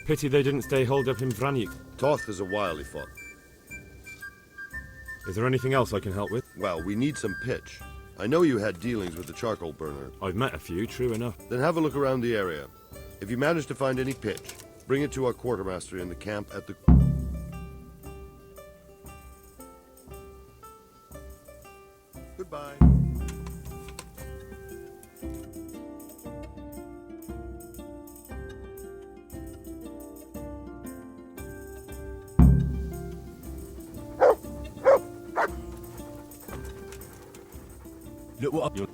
Pity they didn't stay holed up in Vranic. Toth is a wily fox. Is there anything else I can help with? Well, we need some pitch. I know you had dealings with the charcoal burner. I've met a few, true enough. Then have a look around the area. If you manage to find any pitch, bring it to our quartermaster in the camp at the... Goodbye. Look what I...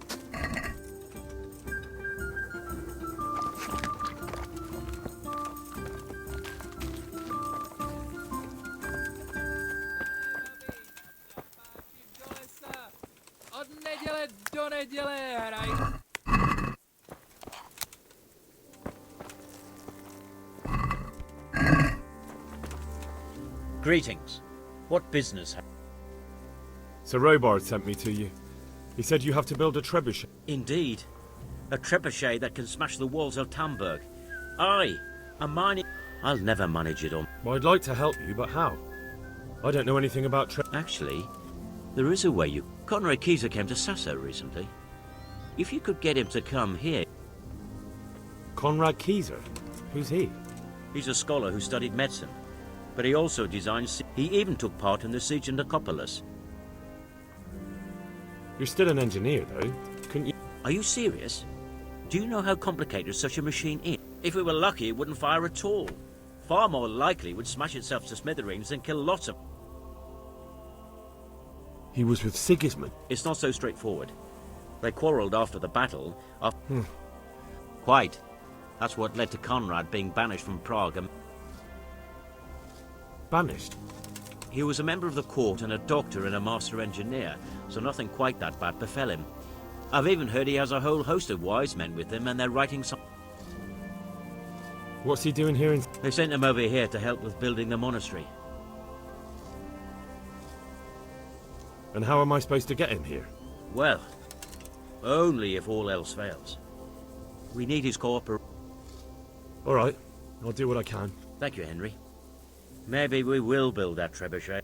Od neděle do neděle hraj. Greetings. What business? Sir Robard sent me to you. He said you have to build a trebuchet. Indeed. A trebuchet that can smash the walls of Tamburg. I, a mining... I'll never manage it on... Well, I'd like to help you, but how? I don't know anything about Actually, there is a way you... Conrad Kieser came to Sasso recently. If you could get him to come here... Conrad Kieser? Who's he? He's a scholar who studied medicine. But he also designed... He even took part in the siege of Nicopolis. You're still an engineer, though. Couldn't you... Are you serious? Do you know how complicated such a machine is? If we were lucky, it wouldn't fire at all. Far more likely it would smash itself to smithereens and kill lots of... He was with Sigismund. It's not so straightforward. They quarrelled after the battle. Quite. That's what led to Conrad being banished from Prague and... Banished? He was a member of the court and a doctor and a master engineer, so nothing quite that bad befell him. I've even heard he has a whole host of wise men with him and they're writing some... What's he doing here in... They sent him over here to help with building the monastery. And how am I supposed to get him here? Well, only if all else fails. We need his cooperation. All right, I'll do what I can. Thank you, Henry. Maybe we will build that trebuchet.